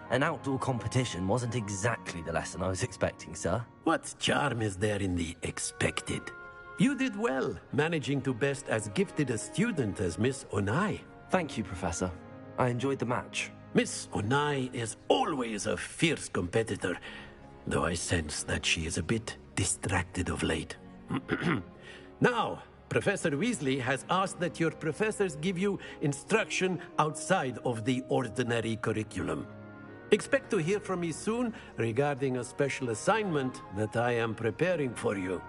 Speaker 1: an outdoor competition wasn't exactly the lesson I was expecting, sir.
Speaker 8: What charm is there in the expected? You did well, managing to best as gifted a student as Miss Onai.
Speaker 1: Thank you, Professor. I enjoyed the match.
Speaker 8: Miss Onai is always a fierce competitor, though I sense that she is a bit distracted of late. Now, Professor Weasley has asked that your professors give you instruction outside of the ordinary curriculum. Expect to hear from me soon regarding a special assignment that I am preparing for you.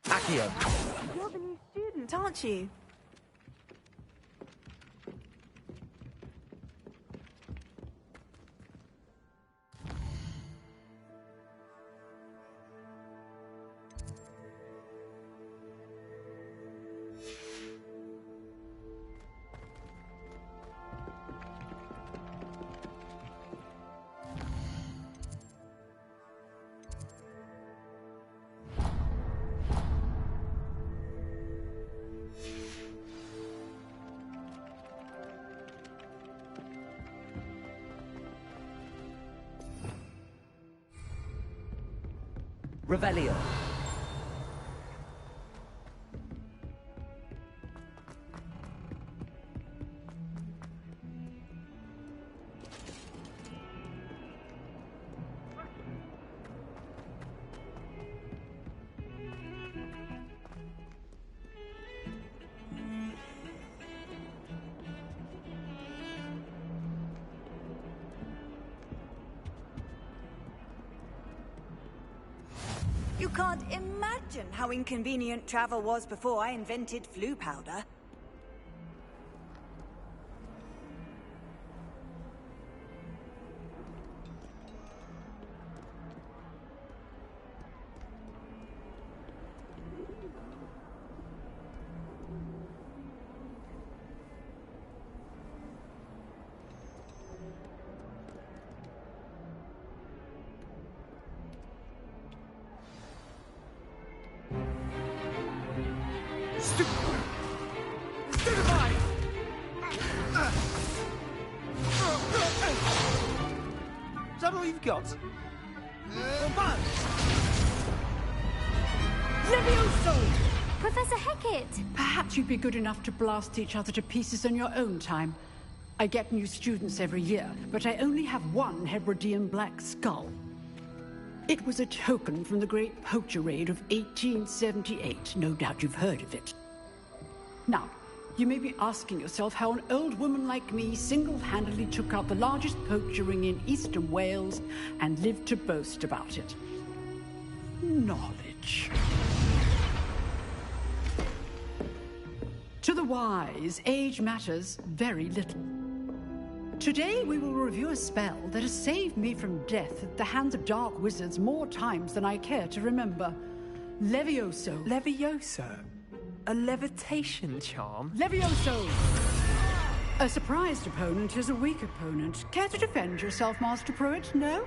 Speaker 1: Accio!
Speaker 12: You're the new student, aren't you?
Speaker 1: Revelio.
Speaker 16: You can't imagine how inconvenient travel was before I invented flu powder.
Speaker 2: Stupefy! Is that all you've got?
Speaker 22: Levioso!
Speaker 15: Professor Hecat!
Speaker 22: Perhaps you'd be good enough to blast each other to pieces on your own time. I get new students every year, but I only have one Hebridean black skull. It was a token from the Great Poacher Raid of 1878. No doubt you've heard of it. Now, you may be asking yourself how an old woman like me single-handedly took out the largest poacher ring in eastern Wales and lived to boast about it. Knowledge. To the wise, age matters very little. Today we will review a spell that has saved me from death at the hands of dark wizards more times than I care to remember. Levioso.
Speaker 13: Levioso? A levitation charm?
Speaker 22: Levioso! A surprised opponent is a weak opponent. Care to defend yourself, Master Pruitt? No?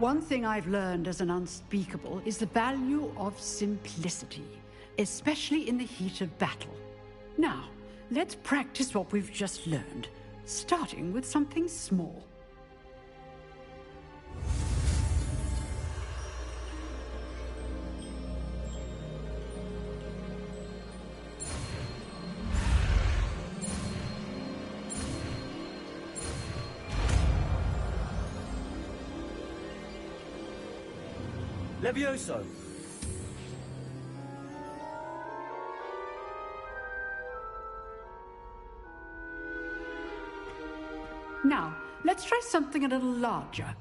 Speaker 22: One thing I've learned as an unspeakable is the value of simplicity, especially in the heat of battle. Now, let's practice what we've just learned, starting with something small.
Speaker 2: Levioso!
Speaker 22: Now, let's try something a little larger.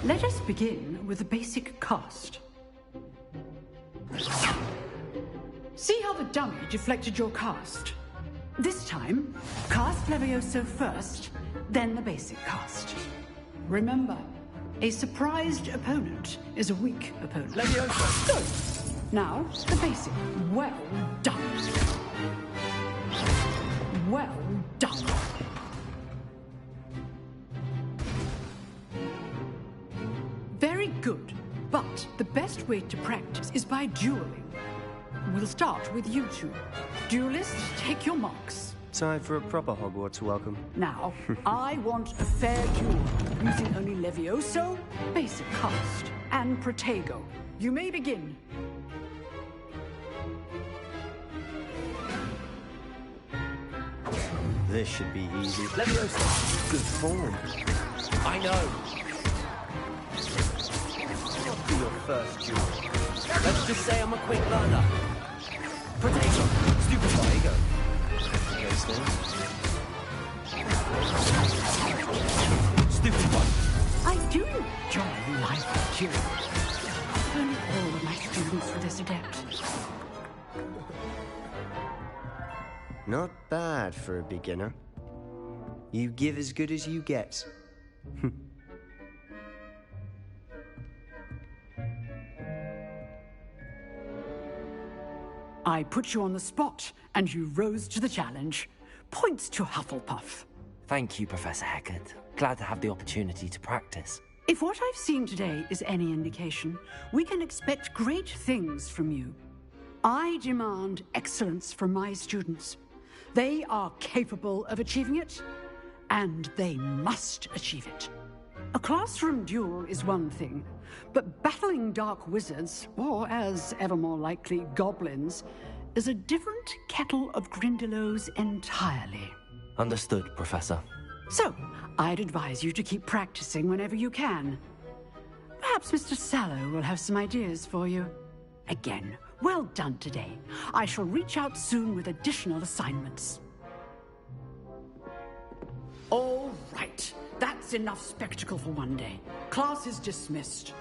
Speaker 22: Let us begin with the basic cast. See how the dummy deflected your cast? This time, cast Levioso first, then the basic cast. Remember, a surprised opponent is a weak opponent.
Speaker 2: Levioso!
Speaker 22: Good! Now, the basic. Well done. Well done. Very good, but the best way to practice is by dueling. We'll start with you two. Duelists, take your marks.
Speaker 19: Time for a proper Hogwarts welcome.
Speaker 22: Now, I want a fair duel, using only Levioso, basic cast, and Protego. You may begin.
Speaker 19: This should be easy.
Speaker 2: Levioso!
Speaker 19: Good form.
Speaker 2: I know. Not be your first duel. Let's just say I'm a quick learner. Protego! Stupefy, ego.
Speaker 22: Stupefy. I do enjoy life duels. I've learned all of my students for this adept.
Speaker 19: Not bad for a beginner. You give as good as you get.
Speaker 22: I put you on the spot, and you rose to the challenge. Points to Hufflepuff.
Speaker 1: Thank you, Professor Hecat. Glad to have the opportunity to practice.
Speaker 22: If what I've seen today is any indication, we can expect great things from you. I demand excellence from my students. They are capable of achieving it, and they must achieve it. A classroom duel is one thing, but battling dark wizards, or as ever more likely, goblins, is a different kettle of Grindylows entirely.
Speaker 1: Understood, Professor.
Speaker 22: So, I'd advise you to keep practicing whenever you can. Perhaps Mr. Sallow will have some ideas for you. Again, well done today. I shall reach out soon with additional assignments. All right. That's enough spectacle for one day. Class is dismissed.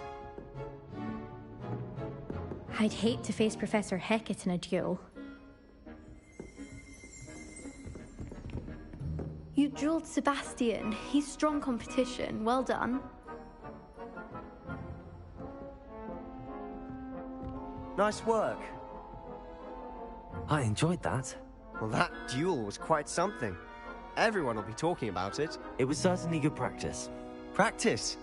Speaker 23: I'd hate to face Professor Hecat in a duel.
Speaker 15: You dueled Sebastian. He's strong competition. Well done.
Speaker 19: Nice work.
Speaker 1: I enjoyed that.
Speaker 19: Well, that duel was quite something. Everyone will be talking about it.
Speaker 1: It was certainly good practice.
Speaker 19: Practice?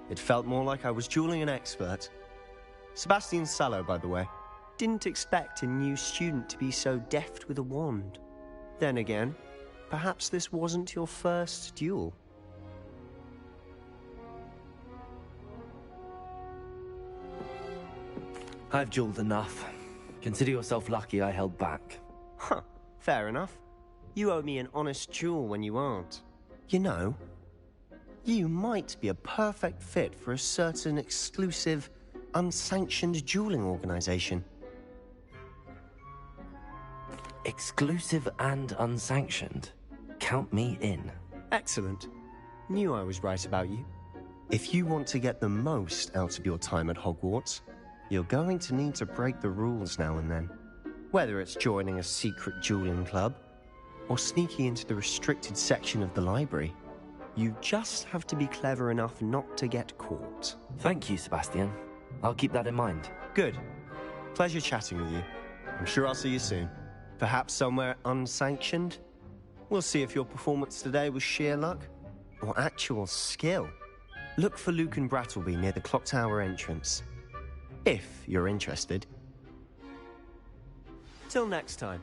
Speaker 19: It felt more like I was dueling an expert. Sebastian Sallow, by the way. Didn't expect a new student to be so deft with a wand. Then again, perhaps this wasn't your first duel.
Speaker 1: I've dueled enough. Consider yourself lucky I held back.
Speaker 19: Huh, fair enough. You owe me an honest duel when you aren't. You know, you might be a perfect fit for a certain exclusive, unsanctioned dueling organization.
Speaker 1: Exclusive and unsanctioned. Count me in.
Speaker 19: Excellent. Knew I was right about you. If you want to get the most out of your time at Hogwarts, you're going to need to break the rules now and then. Whether it's joining a secret dueling club, or sneaking into the restricted section of the library, you just have to be clever enough not to get caught.
Speaker 1: Thank you, Sebastian. I'll keep that in mind.
Speaker 19: Good. Pleasure chatting with you. I'm sure I'll see you soon. Perhaps somewhere unsanctioned? We'll see if your performance today was sheer luck, or actual skill. Look for Luke and Brattleby near the clock tower entrance. If you're interested. Till next time.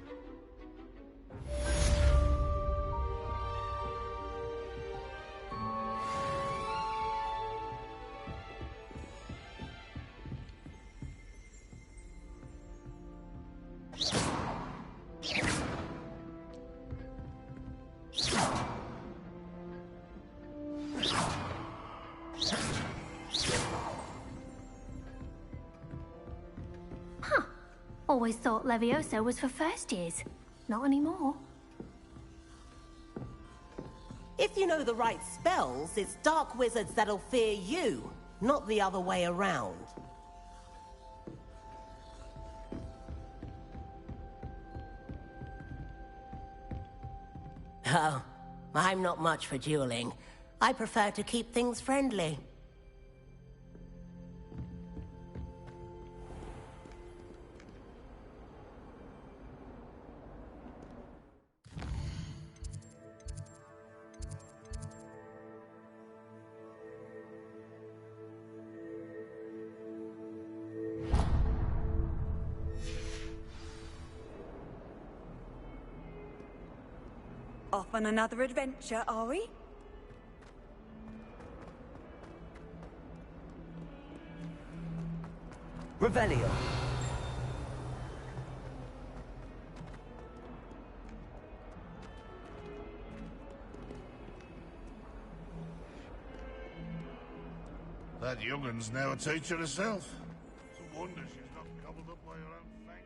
Speaker 4: Always thought Levioso was for first years. Not anymore.
Speaker 14: If you know the right spells, it's dark wizards that'll fear you, not the other way around. Oh, I'm not much for dueling. I prefer to keep things friendly.
Speaker 16: Off on another adventure, are we?
Speaker 1: Revelio.
Speaker 17: That young'un's now a teacher herself. It's a wonder she's not gobbled up by her own fang.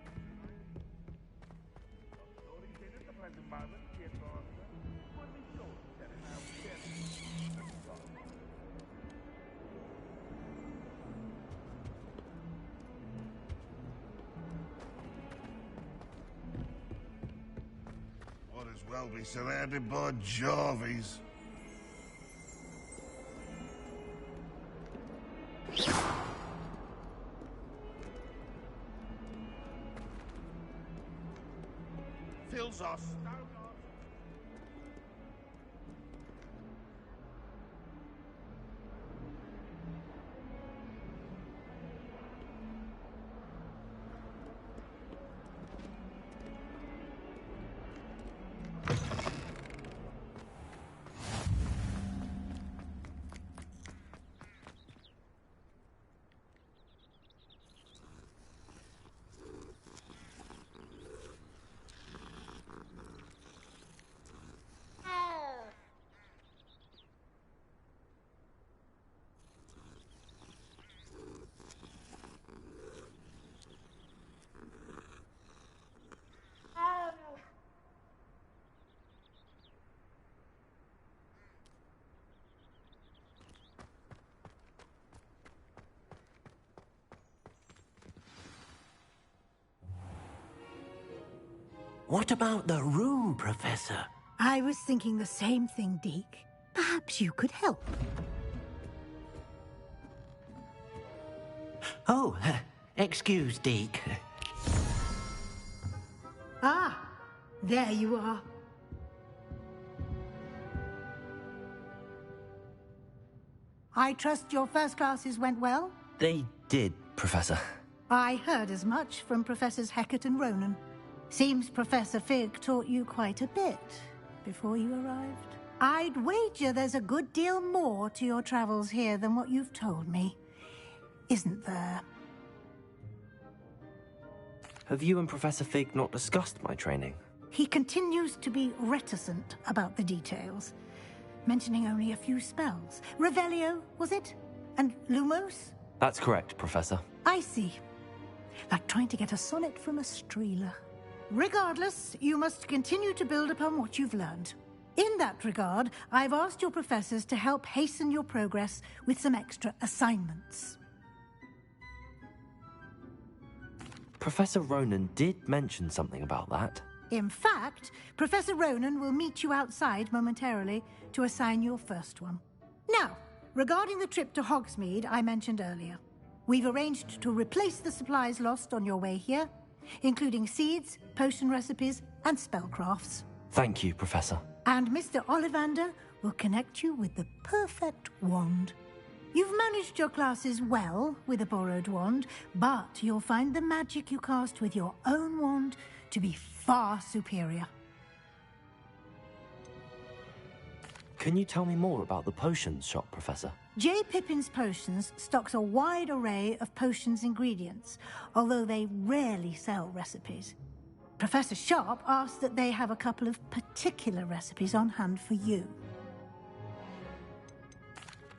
Speaker 17: Might as well be surrounded by Jarvies. Fills us.
Speaker 8: What about the room, Professor?
Speaker 10: I was thinking the same thing, Deke. Perhaps you could help.
Speaker 8: Oh,
Speaker 5: Excuse, Deke.
Speaker 10: Ah, there you are. I trust your first classes went well?
Speaker 1: They did, Professor.
Speaker 10: I heard as much from Professors Hecat and Ronan. Seems Professor Fig taught you quite a bit before you arrived. I'd wager there's a good deal more to your travels here than what you've told me. Isn't there?
Speaker 1: Have you and Professor Fig not discussed my training?
Speaker 10: He continues to be reticent about the details, mentioning only a few spells. Revelio, was it? And Lumos?
Speaker 1: That's correct, Professor.
Speaker 10: I see. Like trying to get a sonnet from a streeler. Regardless, you must continue to build upon what you've learned. In that regard, I've asked your professors to help hasten your progress with some extra assignments.
Speaker 1: Professor Ronan did mention something about that.
Speaker 10: In fact, Professor Ronan will meet you outside momentarily to assign your first one. Now, regarding the trip to Hogsmeade I mentioned earlier, we've arranged to replace the supplies lost on your way here, including seeds, potion recipes, and spellcrafts.
Speaker 1: Thank you, Professor.
Speaker 10: And Mr. Ollivander will connect you with the perfect wand. You've managed your classes well with a borrowed wand, but you'll find the magic you cast with your own wand to be far superior.
Speaker 1: Can you tell me more about the potions shop, Professor?
Speaker 10: J. Pippin's Potions stocks a wide array of potions ingredients, although they rarely sell recipes. Professor Sharp asked that they have a couple of particular recipes on hand for you.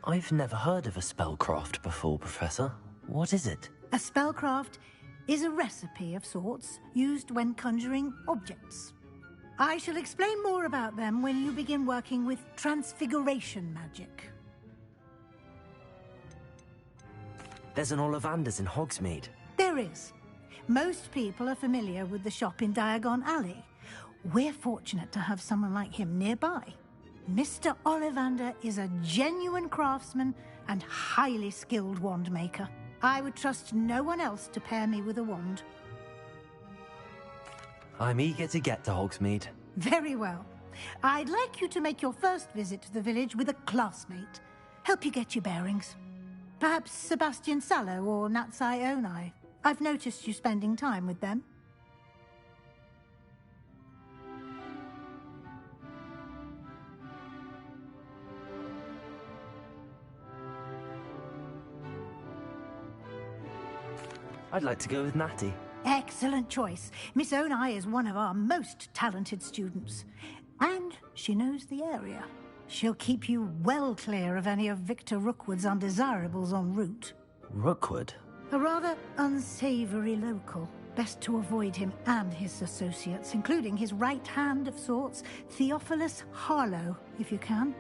Speaker 1: I've never heard of a spellcraft before, Professor. What is it?
Speaker 10: A spellcraft is a recipe of sorts used when conjuring objects. I shall explain more about them when you begin working with transfiguration magic.
Speaker 1: There's an Ollivander's in Hogsmeade.
Speaker 10: There is. Most people are familiar with the shop in Diagon Alley. We're fortunate to have someone like him nearby. Mr. Ollivander is a genuine craftsman and highly skilled wand maker. I would trust no one else to pair me with a wand.
Speaker 1: I'm eager to get to Hogsmeade.
Speaker 10: Very well. I'd like you to make your first visit to the village with a classmate. Help you get your bearings. Perhaps Sebastian Sallow or Natsai Onai. I've noticed you spending time with them.
Speaker 1: I'd like to go with Natty.
Speaker 10: Excellent choice. Miss Onai is one of our most talented students. And she knows the area. She'll keep you well clear of any of Victor Rookwood's undesirables en route.
Speaker 1: Rookwood?
Speaker 10: A rather unsavory local. Best to avoid him and his associates, including his right hand of sorts, Theophilus Harlow, if you can.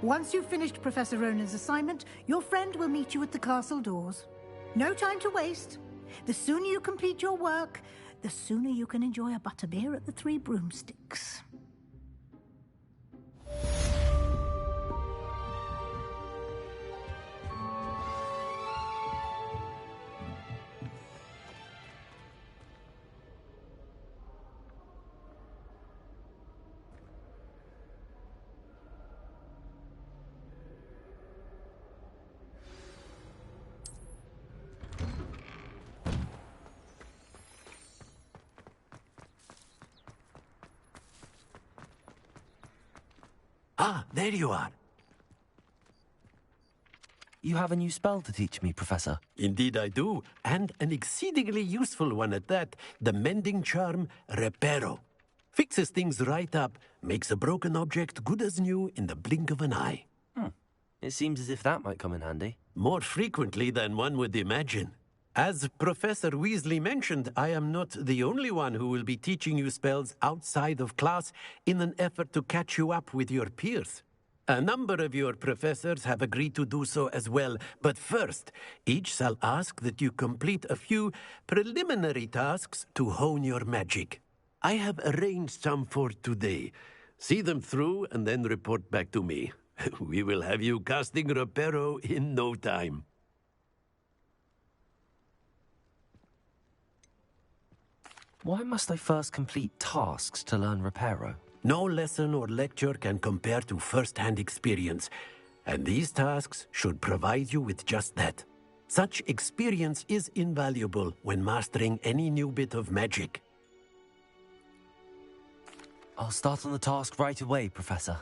Speaker 10: Once you've finished Professor Ronan's assignment, your friend will meet you at the castle doors. No time to waste. The sooner you complete your work, the sooner you can enjoy a butterbeer at the Three Broomsticks.
Speaker 8: Ah, there you are.
Speaker 1: You have a new spell to teach me, Professor.
Speaker 8: Indeed I do, and an exceedingly useful one at that. The mending charm, Reparo. Fixes things right up, makes a broken object good as new in the blink of an eye.
Speaker 1: It seems as if that might come in handy.
Speaker 8: More frequently than one would imagine. As Professor Weasley mentioned, I am not the only one who will be teaching you spells outside of class in an effort to catch you up with your peers. A number of your professors have agreed to do so as well, but first, each shall ask that you complete a few preliminary tasks to hone your magic. I have arranged some for today. See them through and then report back to me. We will have you casting Reparo in no time.
Speaker 1: Why must I first complete tasks to learn Reparo?
Speaker 8: No lesson or lecture can compare to first-hand experience, and these tasks should provide you with just that. Such experience is invaluable when mastering any new bit of magic.
Speaker 1: I'll start on the task right away, Professor.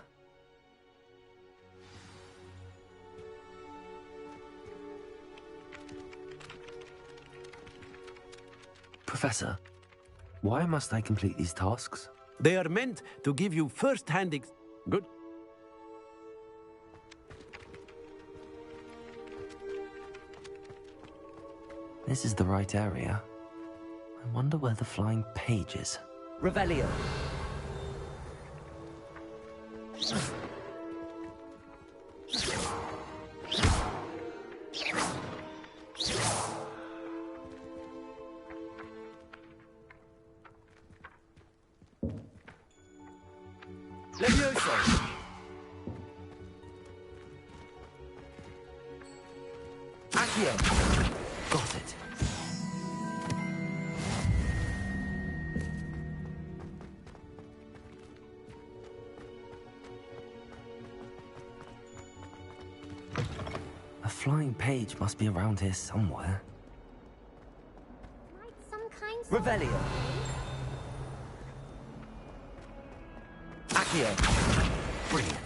Speaker 1: Professor, why must I complete these tasks?
Speaker 8: They are meant to give you first-hand Good.
Speaker 1: This is the right area. I wonder where the flying page is.
Speaker 2: Revelio. Levioso. Accio.
Speaker 1: Got it. A flying page must be around here somewhere.
Speaker 2: Revelio. Accio.
Speaker 1: Brilliant.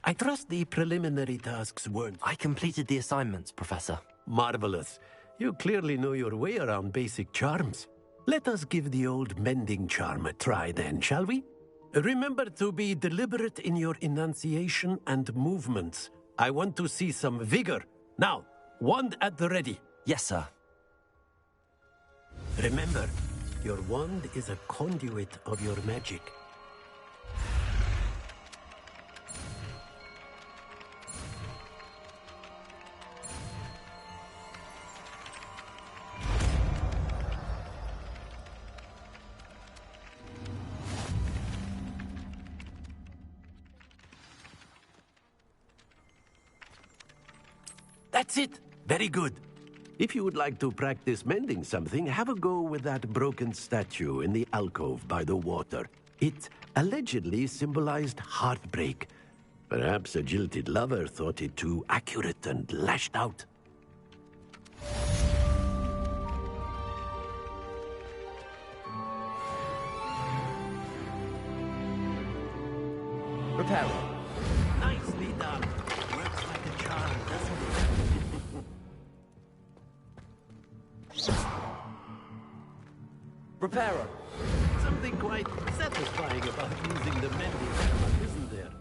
Speaker 8: I trust the preliminary tasks weren't...
Speaker 1: I completed the assignments, Professor.
Speaker 8: Marvelous. You clearly know your way around basic charms. Let us give the old mending charm a try then, shall we? Remember to be deliberate in your enunciation and movements. I want to see some vigor. Now, wand at the ready.
Speaker 1: Yes, sir.
Speaker 8: Remember, your wand is a conduit of your magic. That's it. Very good. If you would like to practice mending something, have a go with that broken statue in the alcove by the water. It allegedly symbolized heartbreak. Perhaps a jilted lover thought it too accurate and lashed out.
Speaker 2: Reparo.
Speaker 8: Nicely done. Works like a charm, doesn't it?
Speaker 2: Reparo.
Speaker 8: Something quite satisfying about using the mending hammer, isn't there?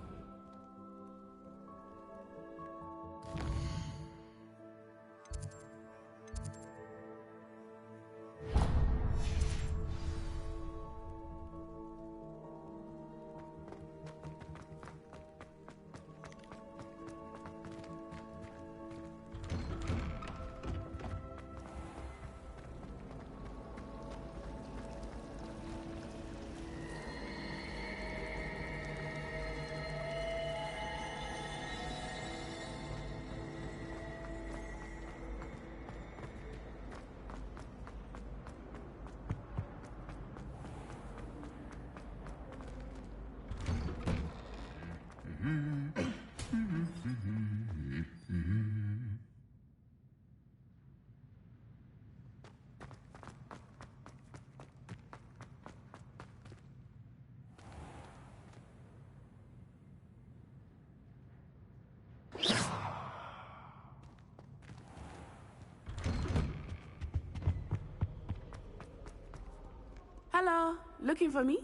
Speaker 18: Hello, looking for me?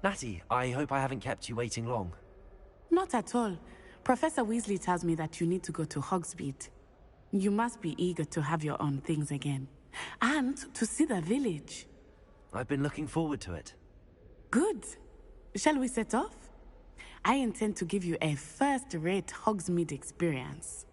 Speaker 1: Natty, I hope I haven't kept you waiting long.
Speaker 18: Not at all. Professor Weasley tells me that you need to go to Hogsmeade. You must be eager to have your own things again. And to see the village.
Speaker 1: I've been looking forward to it.
Speaker 18: Good. Shall we set off? I intend to give you a first-rate Hogsmeade experience.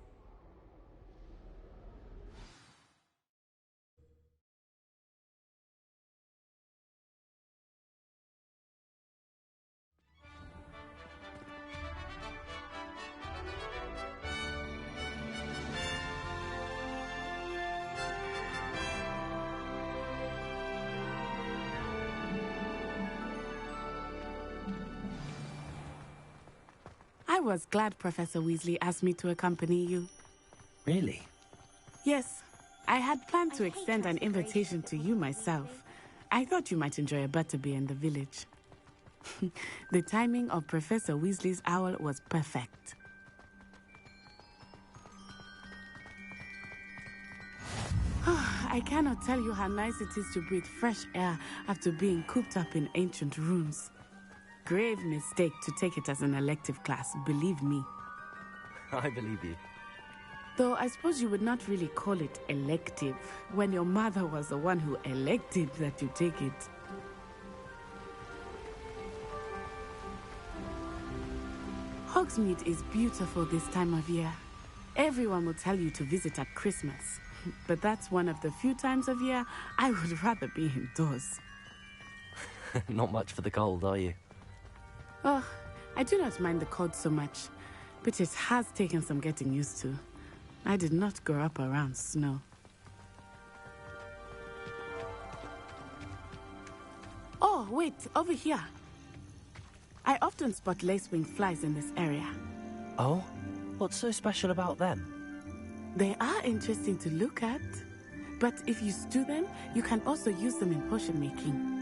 Speaker 18: I was glad Professor Weasley asked me to accompany you.
Speaker 1: Really?
Speaker 18: Yes, I had planned to extend an invitation to you myself. I thought you might enjoy a butterbeer in the village. The timing of Professor Weasley's owl was perfect. I cannot tell you how nice it is to breathe fresh air after being cooped up in ancient rooms. Grave mistake to take it as an elective class, believe me.
Speaker 1: I believe you.
Speaker 18: Though I suppose you would not really call it elective when your mother was the one who elected that you take it. Hogsmeade is beautiful this time of year. Everyone will tell you to visit at Christmas, but that's one of the few times of year I would rather be indoors.
Speaker 1: Not much for the cold, are you?
Speaker 18: Oh, I do not mind the cold so much, but it has taken some getting used to. I did not grow up around snow. Oh, wait, over here. I often spot lacewing flies in this area.
Speaker 1: Oh? What's so special about them?
Speaker 18: They are interesting to look at, but if you stew them, you can also use them in potion making.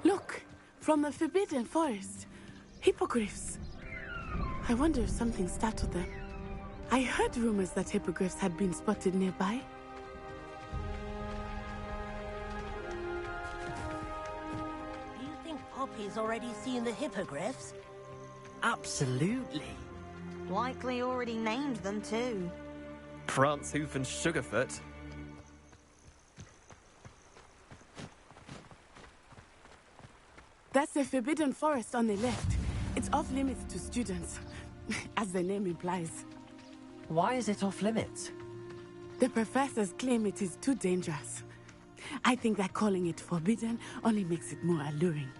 Speaker 18: Look, from the Forbidden Forest, hippogriffs. I wonder if something startled them. I heard rumors that hippogriffs had been spotted nearby.
Speaker 14: Do you think Poppy's already seen the hippogriffs?
Speaker 1: Absolutely.
Speaker 12: Likely already named them too.
Speaker 6: Prance, Hoof, and Sugarfoot.
Speaker 18: That's the Forbidden Forest on the left. It's off limits to students, as the name implies.
Speaker 1: Why is it off limits?
Speaker 18: The professors claim it is too dangerous. I think that calling it forbidden only makes it more alluring.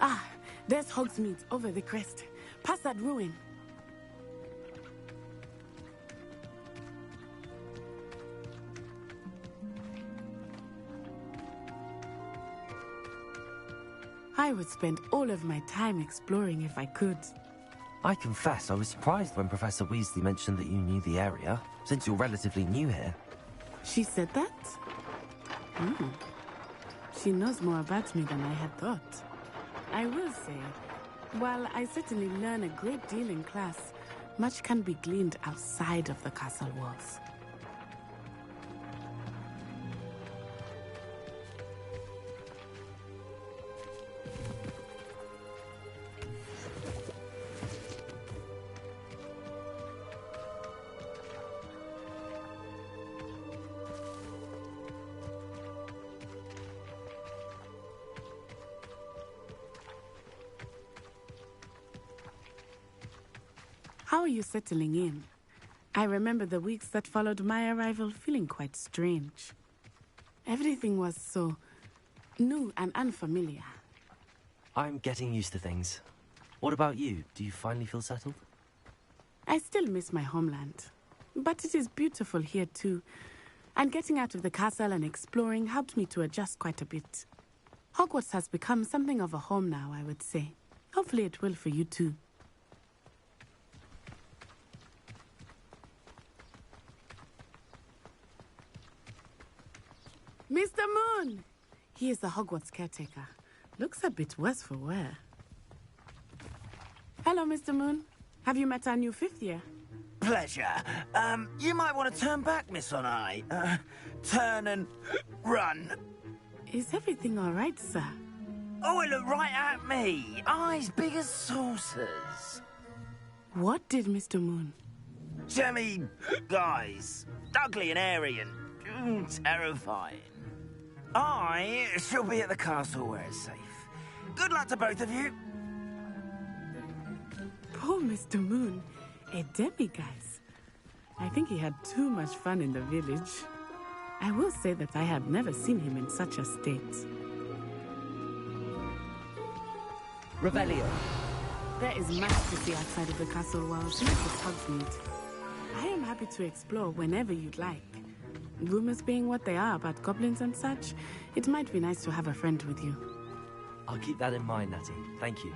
Speaker 18: Ah, there's Hogsmeade over the crest. Past that ruin. I would spend all of my time exploring if I could.
Speaker 1: I confess I was surprised when Professor Weasley mentioned that you knew the area, since you're relatively new here.
Speaker 18: She said that? She knows more about me than I had thought. I will say, while I certainly learn a great deal in class, much can be gleaned outside of the castle walls. How are you settling in? I remember the weeks that followed my arrival feeling quite strange. Everything was so new and unfamiliar.
Speaker 1: I'm getting used to things. What about you? Do you finally feel settled?
Speaker 18: I still miss my homeland, but it is beautiful here too. And getting out of the castle and exploring helped me to adjust quite a bit. Hogwarts has become something of a home now, I would say. Hopefully it will for you too. Mr. Moon! He is the Hogwarts caretaker. Looks a bit worse for wear. Hello, Mr. Moon. Have you met our new fifth year?
Speaker 3: Pleasure. You might want to turn back, Miss Onai. Turn and run.
Speaker 18: Is everything all right, sir?
Speaker 3: Oh, it looked right at me. Eyes big as saucers.
Speaker 18: What did Mr. Moon?
Speaker 3: Jemmy guys. Ugly and airy and terrifying. I shall be at the castle where it's safe. Good luck to both of you.
Speaker 18: Poor Mr. Moon. A demiguise. I think he had too much fun in the village. I will say that I have never seen him in such a state.
Speaker 2: Revelio.
Speaker 18: There is much to see outside of the castle walls, not just Hogsmeade. I am happy to explore whenever you'd like. Rumors being what they are about goblins and such, it might be nice to have a friend with you.
Speaker 1: I'll keep that in mind, Natty. Thank you.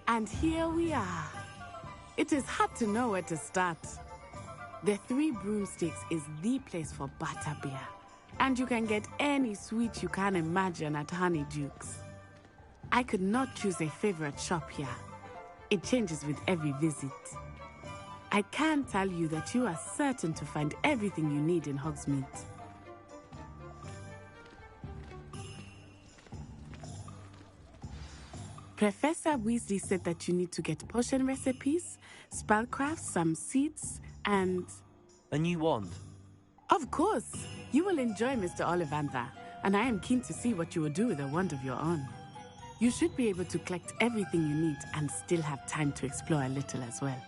Speaker 18: And here we are. It is hard to know where to start. The Three Broomsticks is the place for butterbeer. And you can get any sweet you can imagine at Honeyduke's. I could not choose a favorite shop here. It changes with every visit. I can tell you that you are certain to find everything you need in Hogsmeade. Professor Weasley said that you need to get potion recipes, spellcraft, some seeds, and...
Speaker 1: A new wand?
Speaker 18: Of course! You will enjoy Mr. Ollivander, and I am keen to see what you will do with a wand of your own. You should be able to collect everything you need and still have time to explore a little as well.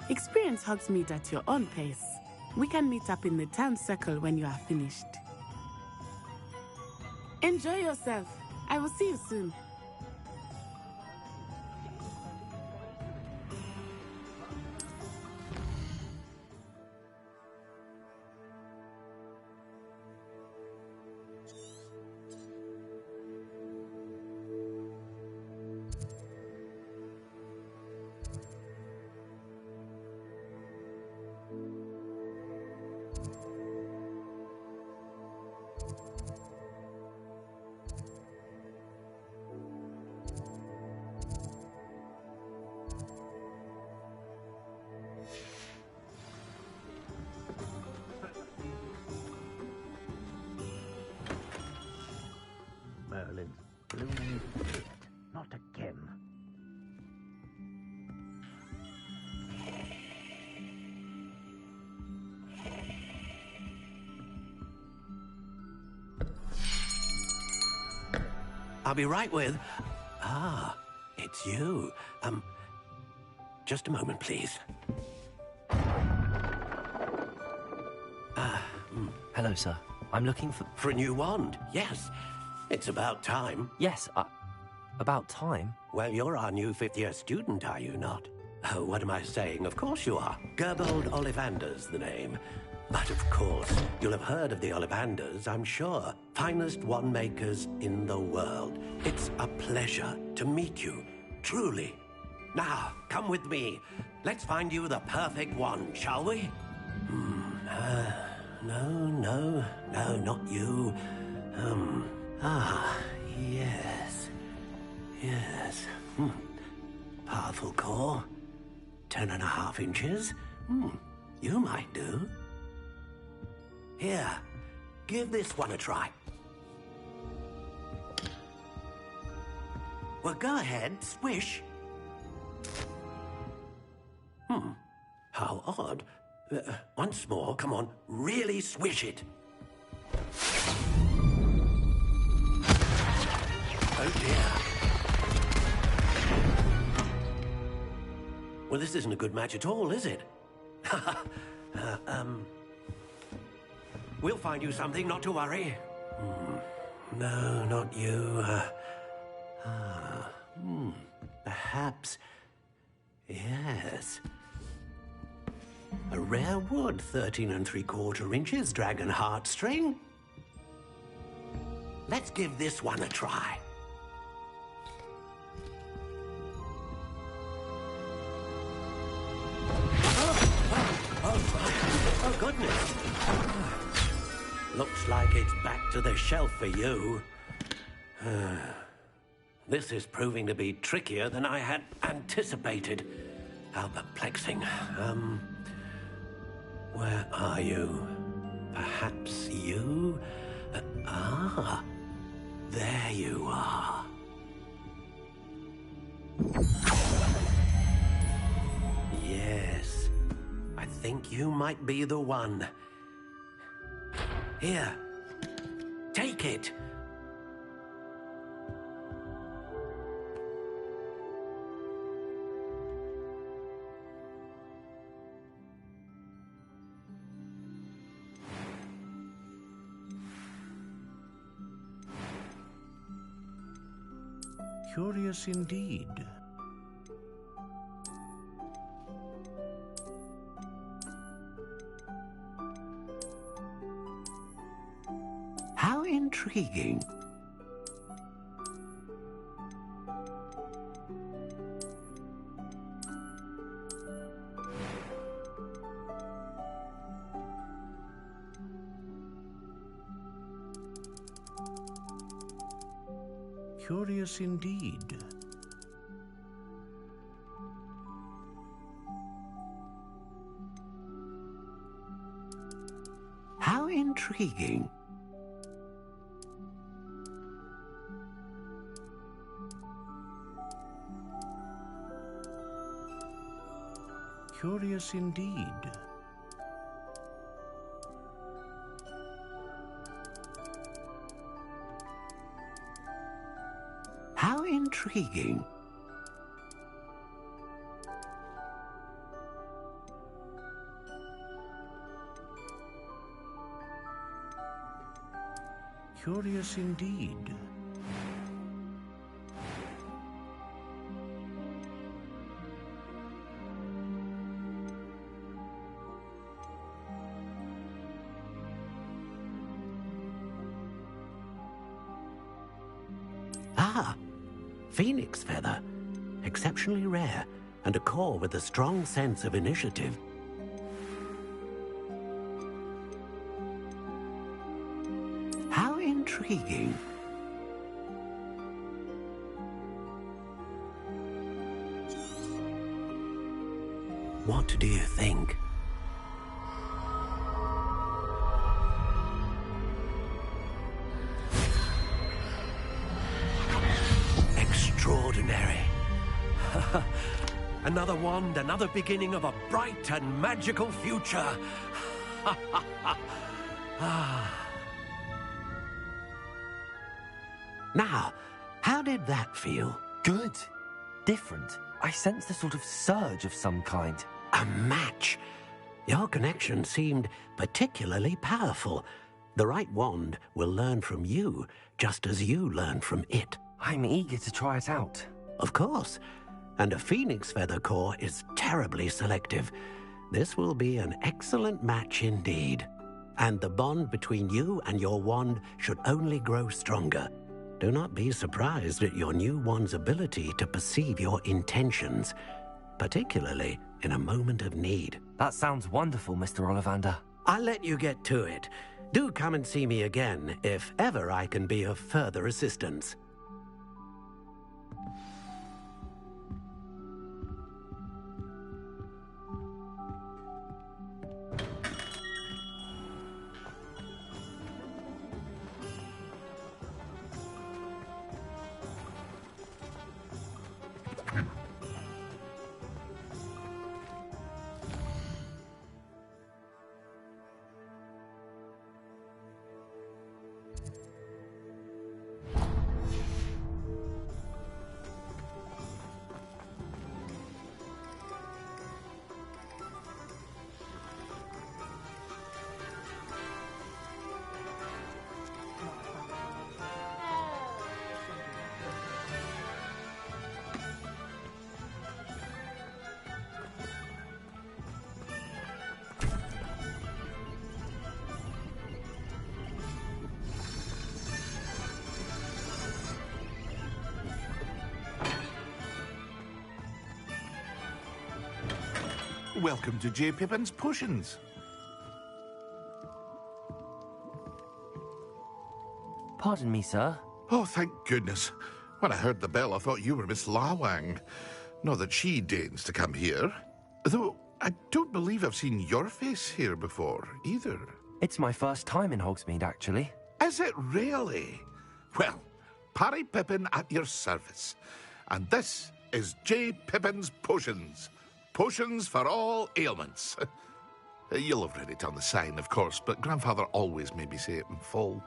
Speaker 18: Experience Hogsmeade at your own pace. We can meet up in the town circle when you are finished. Enjoy yourself. I will see you soon.
Speaker 3: Merlin's blooming feet. Not again.
Speaker 8: I'll be right with... Ah, it's you. Just a moment, please.
Speaker 1: Hello, sir. I'm looking for...
Speaker 8: For a new wand, yes. It's about time.
Speaker 1: Yes, about time?
Speaker 8: Well, you're our new fifth-year student, are you not? Oh, what am I saying? Of course you are. Gerbold Ollivander's the name. But of course, you'll have heard of the Ollivanders, I'm sure. Finest wand makers in the world. It's a pleasure to meet you, truly. Now, come with me. Let's find you the perfect wand, shall we? No, not you. Yes. Powerful core. 10.5 inches. You might do. Here, give this one a try. Well, go ahead, swish. How odd. Once more, come on, really swish it. Oh dear. Well, this isn't a good match at all, is it? We'll find you something, not to worry. No, not you. Perhaps... Yes. A rare wood, 13 3/4 inches, dragon heartstring. Let's give this one a try. Oh, goodness. Looks like it's back to the shelf for you. This is proving to be trickier than I had anticipated. How perplexing. Where are you? Perhaps you? There you are. Yes, I think you might be the one. Here, take it.
Speaker 3: Curious indeed.
Speaker 8: How intriguing.
Speaker 3: Curious indeed.
Speaker 8: How intriguing.
Speaker 3: Curious indeed.
Speaker 8: How intriguing.
Speaker 3: Curious indeed.
Speaker 8: Ah, phoenix feather. Exceptionally rare, and a core with a strong sense of initiative. How intriguing. What do you think? Extraordinary. Another wand, another beginning of a bright and magical future. Now, how did that feel?
Speaker 1: Good. Different. I sensed a sort of surge of some kind.
Speaker 8: A match. Your connection seemed particularly powerful. The right wand will learn from you, just as you learn from it.
Speaker 1: I'm eager to try it out.
Speaker 8: Of course. And a phoenix feather core is terribly selective. This will be an excellent match indeed. And the bond between you and your wand should only grow stronger. Do not be surprised at your new wand's ability to perceive your intentions, particularly in a moment of need.
Speaker 1: That sounds wonderful, Mr. Ollivander.
Speaker 8: I'll let you get to it. Do come and see me again if ever I can be of further assistance.
Speaker 17: Welcome to J. Pippin's Potions.
Speaker 1: Pardon me, sir.
Speaker 17: Oh, thank goodness. When I heard the bell, I thought you were Miss Lawang. Not that she deigns to come here. Though, I don't believe I've seen your face here before, either.
Speaker 1: It's my first time in Hogsmeade, actually.
Speaker 17: Is it really? Well, Parry Pippin at your service. And this is J. Pippin's Potions. Potions for all ailments. You'll have read it on the sign, of course, but Grandfather always made me say it in full.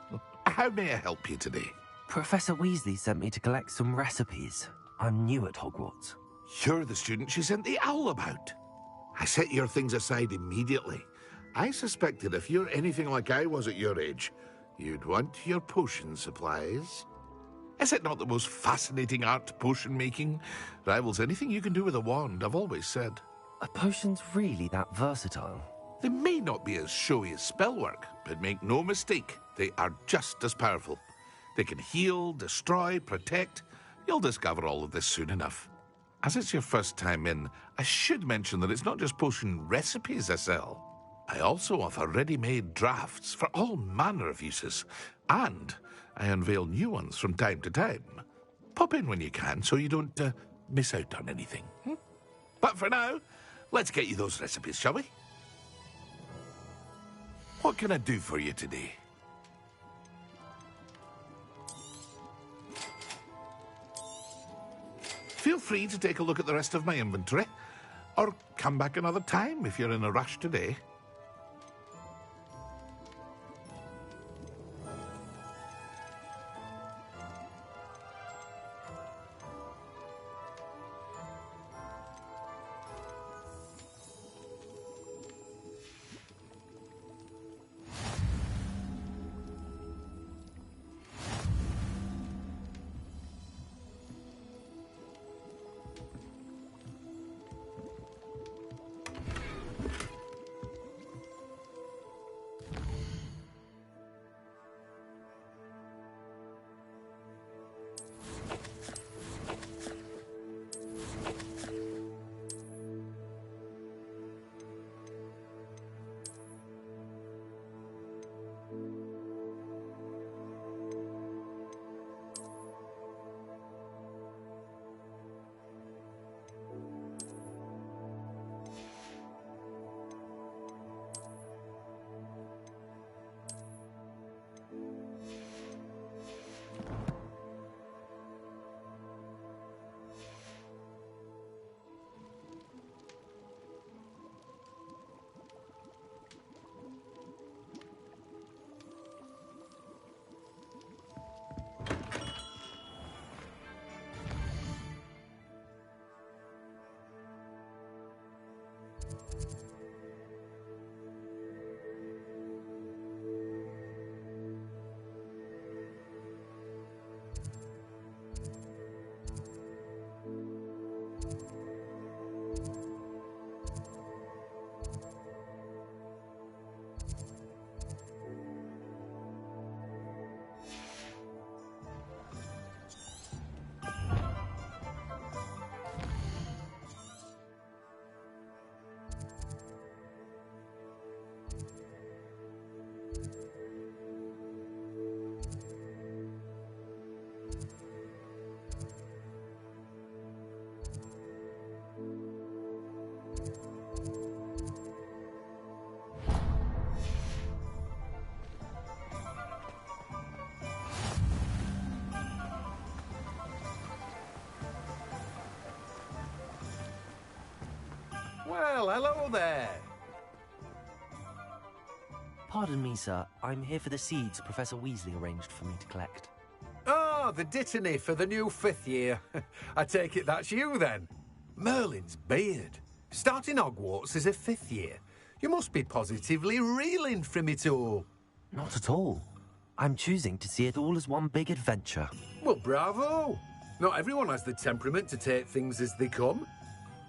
Speaker 17: How may I help you today?
Speaker 1: Professor Weasley sent me to collect some recipes. I'm new at Hogwarts.
Speaker 17: You're the student she sent the owl about. I set your things aside immediately. I suspected if you're anything like I was at your age, you'd want your potion supplies. Is it not the most fascinating art, potion making? Rivals anything you can do with a wand, I've always said.
Speaker 1: Are potions really that versatile?
Speaker 17: They may not be as showy as spellwork, but make no mistake, they are just as powerful. They can heal, destroy, protect. You'll discover all of this soon enough. As it's your first time in, I should mention that it's not just potion recipes I sell. I also offer ready-made drafts for all manner of uses, and I unveil new ones from time to time. Pop in when you can so you don't miss out on anything. But for now, let's get you those recipes, shall we? What can I do for you today? Feel free to take a look at the rest of my inventory, or come back another time if you're in a rush today.
Speaker 7: Well, hello there.
Speaker 1: Pardon me, sir. I'm here for the seeds Professor Weasley arranged for me to collect.
Speaker 7: Oh, the dittany for the new 5th year. I take it that's you, then. Merlin's beard. Starting Hogwarts as a 5th year. You must be positively reeling from it all.
Speaker 1: Not at all. I'm choosing to see it all as one big adventure.
Speaker 7: Well, bravo. Not everyone has the temperament to take things as they come.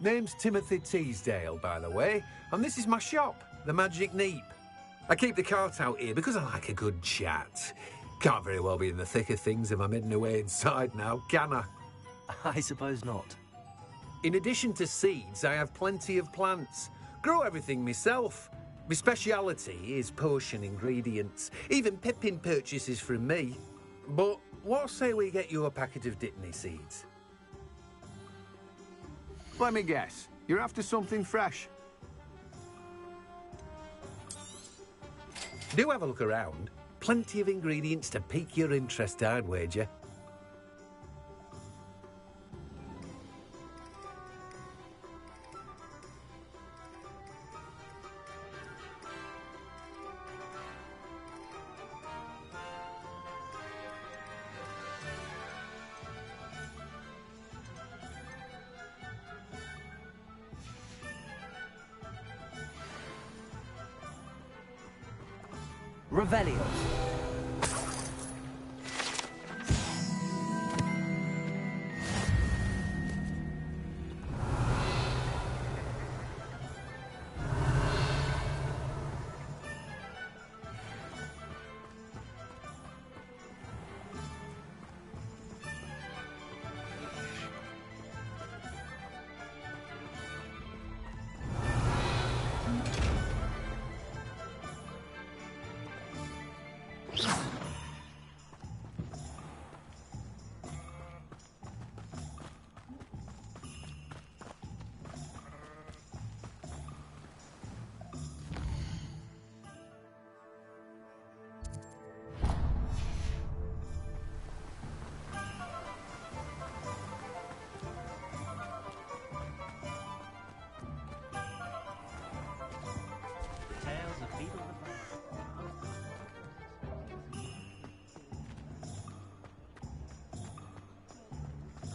Speaker 7: Name's Timothy Teasdale, by the way, and this is my shop, the Magic Neep. I keep the cart out here because I like a good chat. Can't very well be in the thick of things if I'm hidden away inside now, can I?
Speaker 1: I suppose not.
Speaker 7: In addition to seeds, I have plenty of plants. Grow everything myself. My speciality is potion ingredients. Even Pippin purchases from me. But what say we get you a packet of Dittany seeds?
Speaker 9: Let me guess. You're after something fresh.
Speaker 7: Do have a look around. Plenty of ingredients to pique your interest, I'd wager.
Speaker 1: Revelio.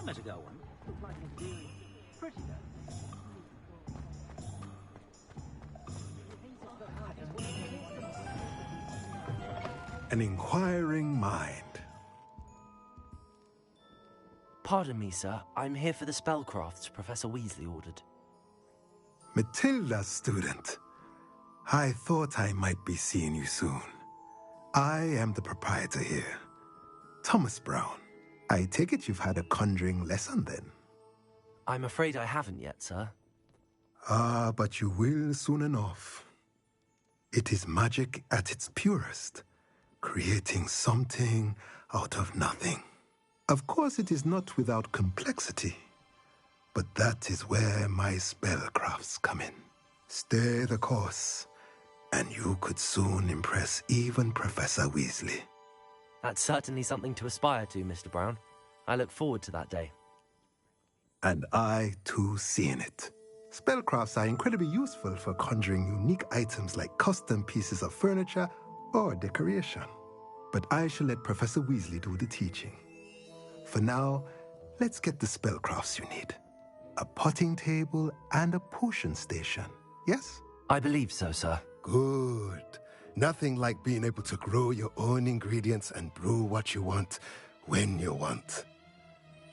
Speaker 2: Better go on. Looks like it's doing pretty good.
Speaker 11: An inquiring mind.
Speaker 1: Pardon me, sir. I'm here for the spellcrafts Professor Weasley ordered.
Speaker 11: Matilda, student. I thought I might be seeing you soon. I am the proprietor here, Thomas Brown. I take it you've had a conjuring lesson then?
Speaker 1: I'm afraid I haven't yet, sir.
Speaker 11: Ah, but you will soon enough. It is magic at its purest, creating something out of nothing. Of course, it is not without complexity, but that is where my spellcrafts come in. Stay the course, and you could soon impress even Professor Weasley.
Speaker 1: That's certainly something to aspire to, Mr. Brown. I look forward to that day.
Speaker 11: And I, too, see in it. Spellcrafts are incredibly useful for conjuring unique items like custom pieces of furniture or decoration. But I shall let Professor Weasley do the teaching. For now, let's get the spellcrafts you need. A potting table and a potion station, yes?
Speaker 1: I believe so, sir.
Speaker 11: Good. Nothing like being able to grow your own ingredients and brew what you want when you want.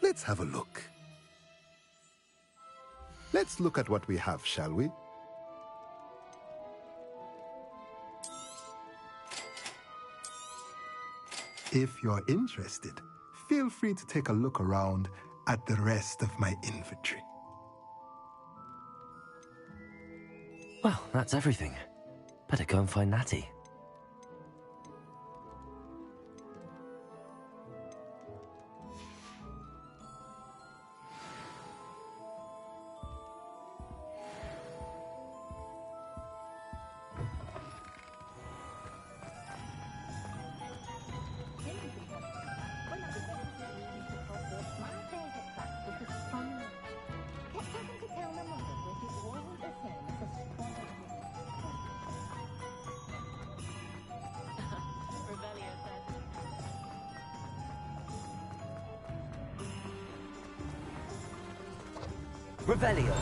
Speaker 11: Let's have a look. Let's look at what we have, shall we? If you're interested, feel free to take a look around at the rest of my inventory.
Speaker 1: Well, that's everything. Better go and find Natty. Revelio.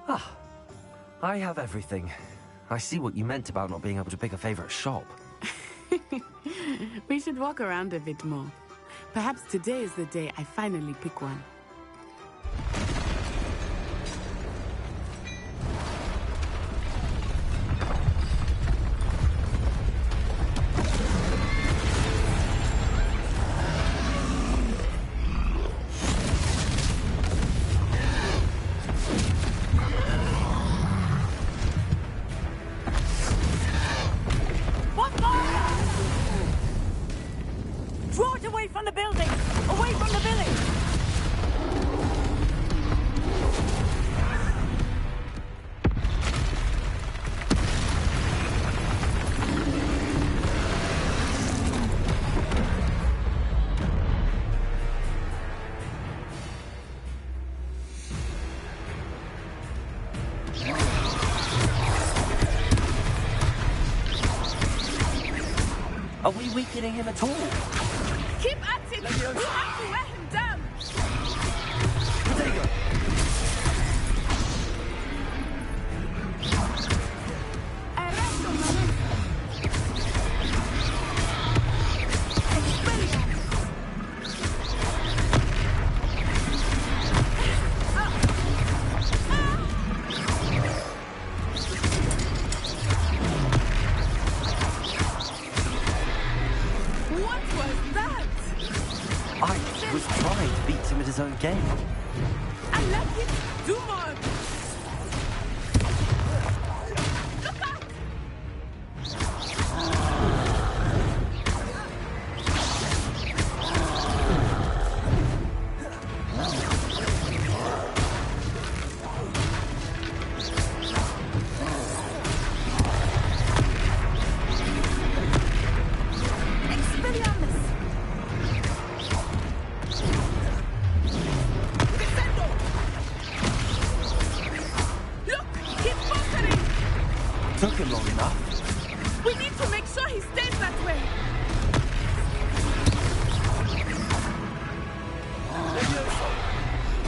Speaker 1: Ah, I have everything. I see what you meant about not being able to pick a favorite shop.
Speaker 18: We should walk around a bit more. Perhaps today is the day I finally pick one.
Speaker 1: Are we weakening him at all?
Speaker 20: Keep at it! We have to wear him down!
Speaker 1: Potato! His own game.
Speaker 20: And let him do more! Look out!
Speaker 2: Took him long enough.
Speaker 20: We need to make sure he stays that way.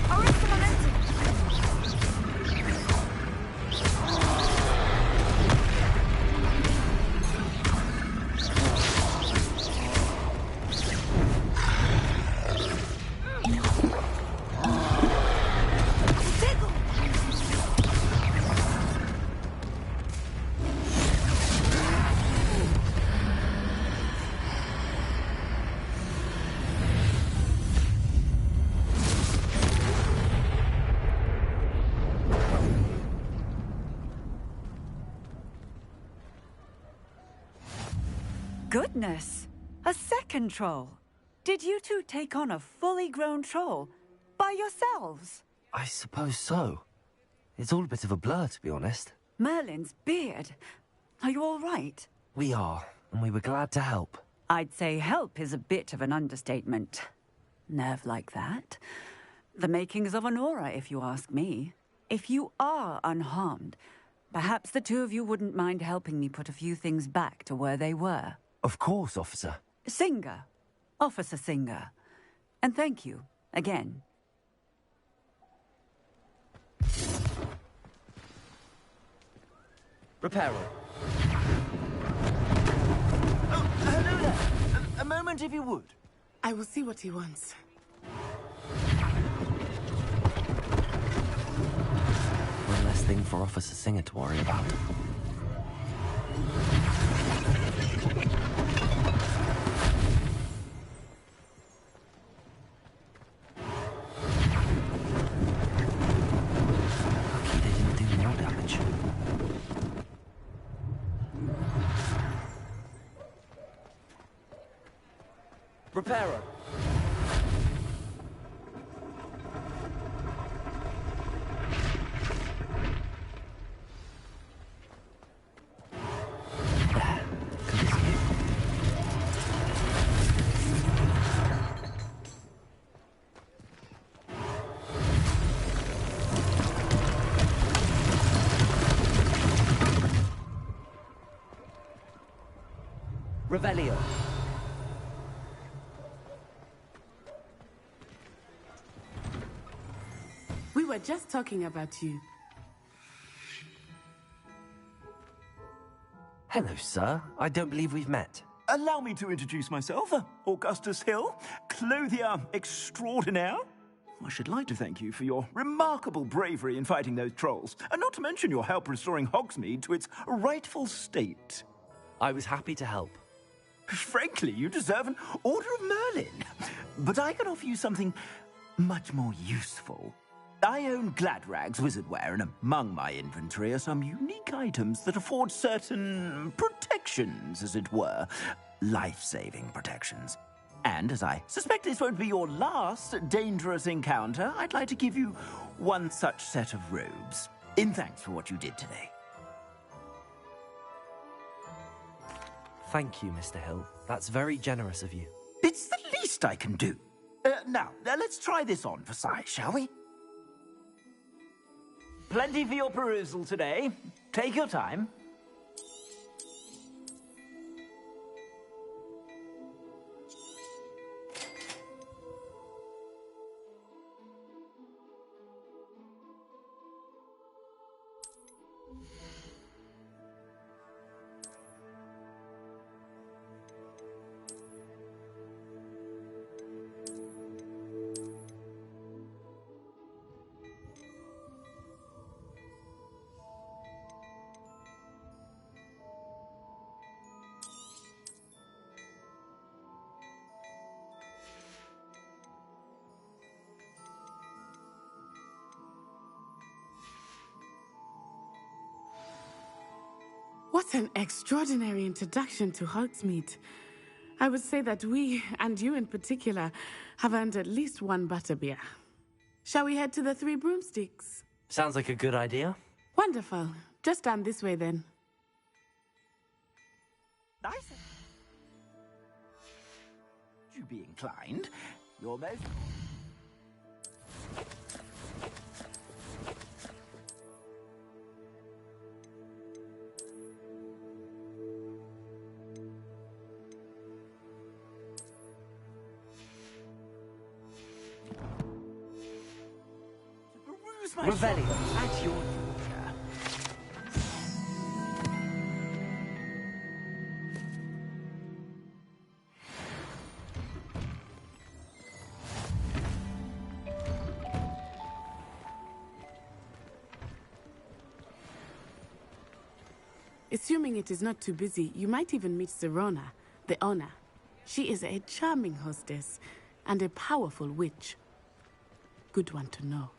Speaker 20: Arrest the momentum.
Speaker 13: Goodness! A second troll. Did you two take on a fully grown troll by yourselves?
Speaker 1: I suppose so. It's all a bit of a blur, to be honest.
Speaker 13: Merlin's beard. Are you all right?
Speaker 1: We are, and we were glad to help.
Speaker 13: I'd say help is a bit of an understatement. Nerve like that. The makings of an aura, if you ask me. If you are unharmed, perhaps the two of you wouldn't mind helping me put a few things back to where they were.
Speaker 1: Of course, officer.
Speaker 13: Singer. Officer Singer. And thank you, again.
Speaker 2: Reparo. Oh, hello there. A moment if you would.
Speaker 18: I will see what he wants.
Speaker 1: One less thing for Officer Singer to worry about. Lucky they didn't do more damage.
Speaker 2: Reparo. Revelio.
Speaker 18: We were just talking about you.
Speaker 1: Hello, sir. I don't believe we've met.
Speaker 21: Allow me to introduce myself, Augustus Hill, clothier extraordinaire. I should like to thank you for your remarkable bravery in fighting those trolls, and not to mention your help restoring Hogsmeade to its rightful state.
Speaker 1: I was happy to help.
Speaker 21: Frankly, you deserve an Order of Merlin. But I can offer you something much more useful. I own Gladrag's wizardware, and among my inventory are some unique items that afford certain protections, as it were. Life-saving protections. And as I suspect this won't be your last dangerous encounter, I'd like to give you one such set of robes, in thanks for what you did today.
Speaker 1: Thank you, Mr. Hill. That's very generous of you.
Speaker 21: It's the least I can do. Now, let's try this on for size, shall we? Plenty for your perusal today. Take your time.
Speaker 18: What an extraordinary introduction to Hogsmeade. I would say that we, and you in particular, have earned at least one butterbeer. Shall we head to the Three Broomsticks?
Speaker 1: Sounds like a good idea.
Speaker 18: Wonderful. Just down this way then.
Speaker 21: Nice. You be inclined. You're most...
Speaker 2: Revelio.
Speaker 21: At your leisure.
Speaker 18: Assuming it is not too busy, you might even meet Serona, the owner. She is a charming hostess and a powerful witch. Good one to know.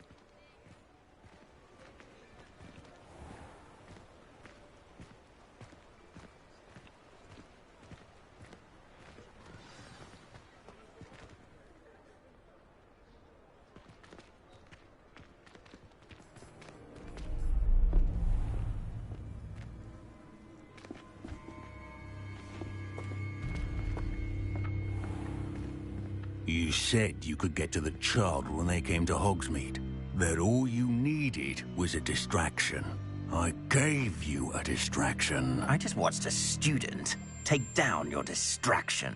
Speaker 17: You said you could get to the child when they came to Hogsmeade. That all you needed was a distraction. I gave you a distraction.
Speaker 15: I just watched a student take down your distraction.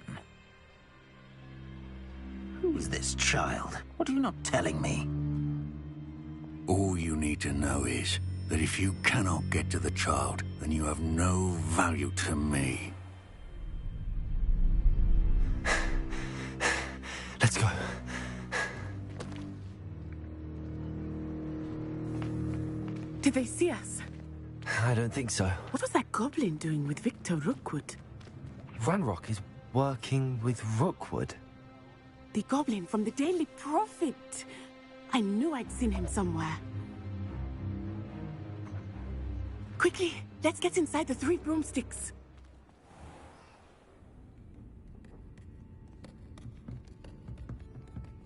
Speaker 15: Who's this child? What are you not telling me?
Speaker 17: All you need to know is that if you cannot get to the child, then you have no value to me.
Speaker 1: Let's go.
Speaker 18: Did they see us?
Speaker 1: I don't think so.
Speaker 18: What was that goblin doing with Victor Rookwood?
Speaker 1: Ranrock is working with Rookwood.
Speaker 18: The goblin from the Daily Prophet. I knew I'd seen him somewhere. Quickly, let's get inside the 3 broomsticks.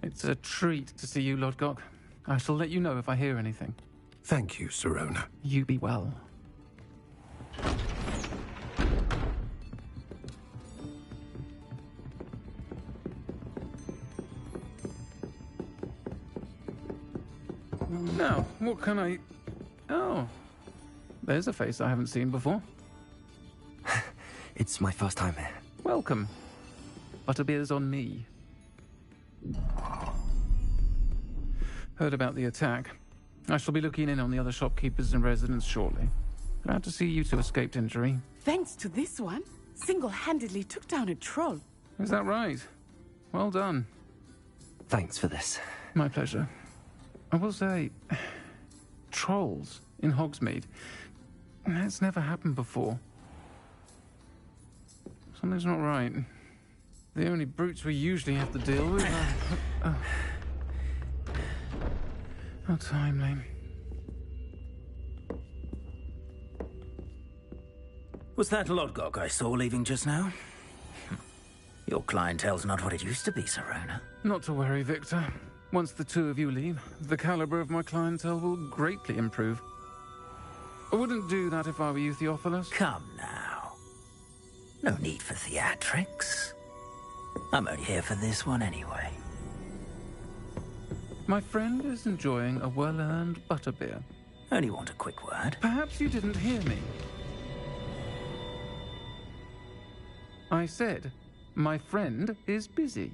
Speaker 22: It's a treat to see you, Lodgok. I shall let you know if I hear anything.
Speaker 11: Thank you, Serona.
Speaker 22: You be well. Now, what can I... Oh, there's a face I haven't seen before.
Speaker 1: It's my first time here.
Speaker 22: Welcome. Butterbeer's on me. Heard about the attack. I shall be looking in on the other shopkeepers and residents shortly. Glad to see you two escaped injury.
Speaker 18: Thanks to this one, single-handedly took down a troll.
Speaker 22: Is that right? Well done.
Speaker 1: Thanks for this.
Speaker 22: My pleasure. I will say, trolls in Hogsmeade. That's never happened before. Something's not right. The only brutes we usually have to deal with are... How timely.
Speaker 15: Was that Lodgok I saw leaving just now? Your clientele's not what it used to be, Serona.
Speaker 22: Not to worry, Victor. Once the two of you leave, the caliber of my clientele will greatly improve. I wouldn't do that if I were you, Theophilus.
Speaker 15: Come now. No need for theatrics. I'm only here for this one anyway.
Speaker 22: My friend is enjoying a well-earned butterbeer.
Speaker 15: Only want a quick word.
Speaker 22: Perhaps you didn't hear me. I said, my friend is busy.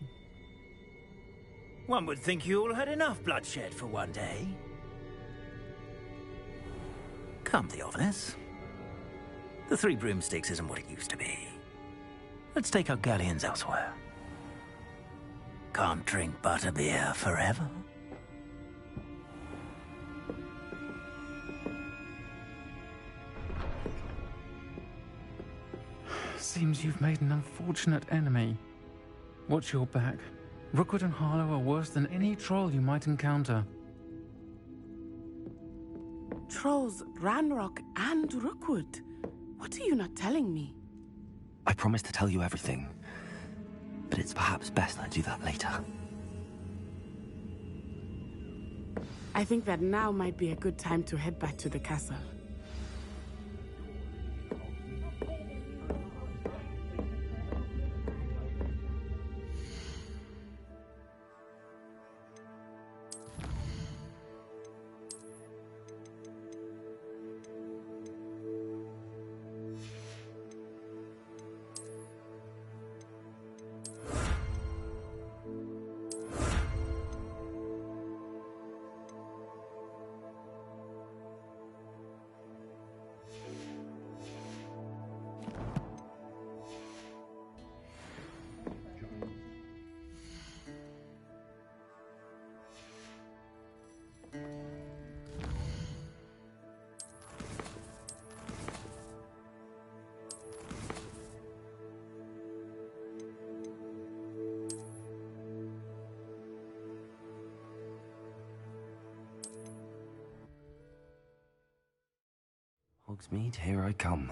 Speaker 15: One would think you all had enough bloodshed for one day. Come, Theophilus. The 3 broomsticks isn't what it used to be. Let's take our galleons elsewhere. Can't drink butterbeer forever.
Speaker 22: Seems you've made an unfortunate enemy. Watch your back. Rookwood and Harlow are worse than any troll you might encounter.
Speaker 18: Trolls, Ranrock, and Rookwood. What are you not telling me?
Speaker 1: I promised to tell you everything, but it's perhaps best I do that later.
Speaker 18: I think that now might be a good time to head back to the castle.
Speaker 1: Hogsmeade, here I come.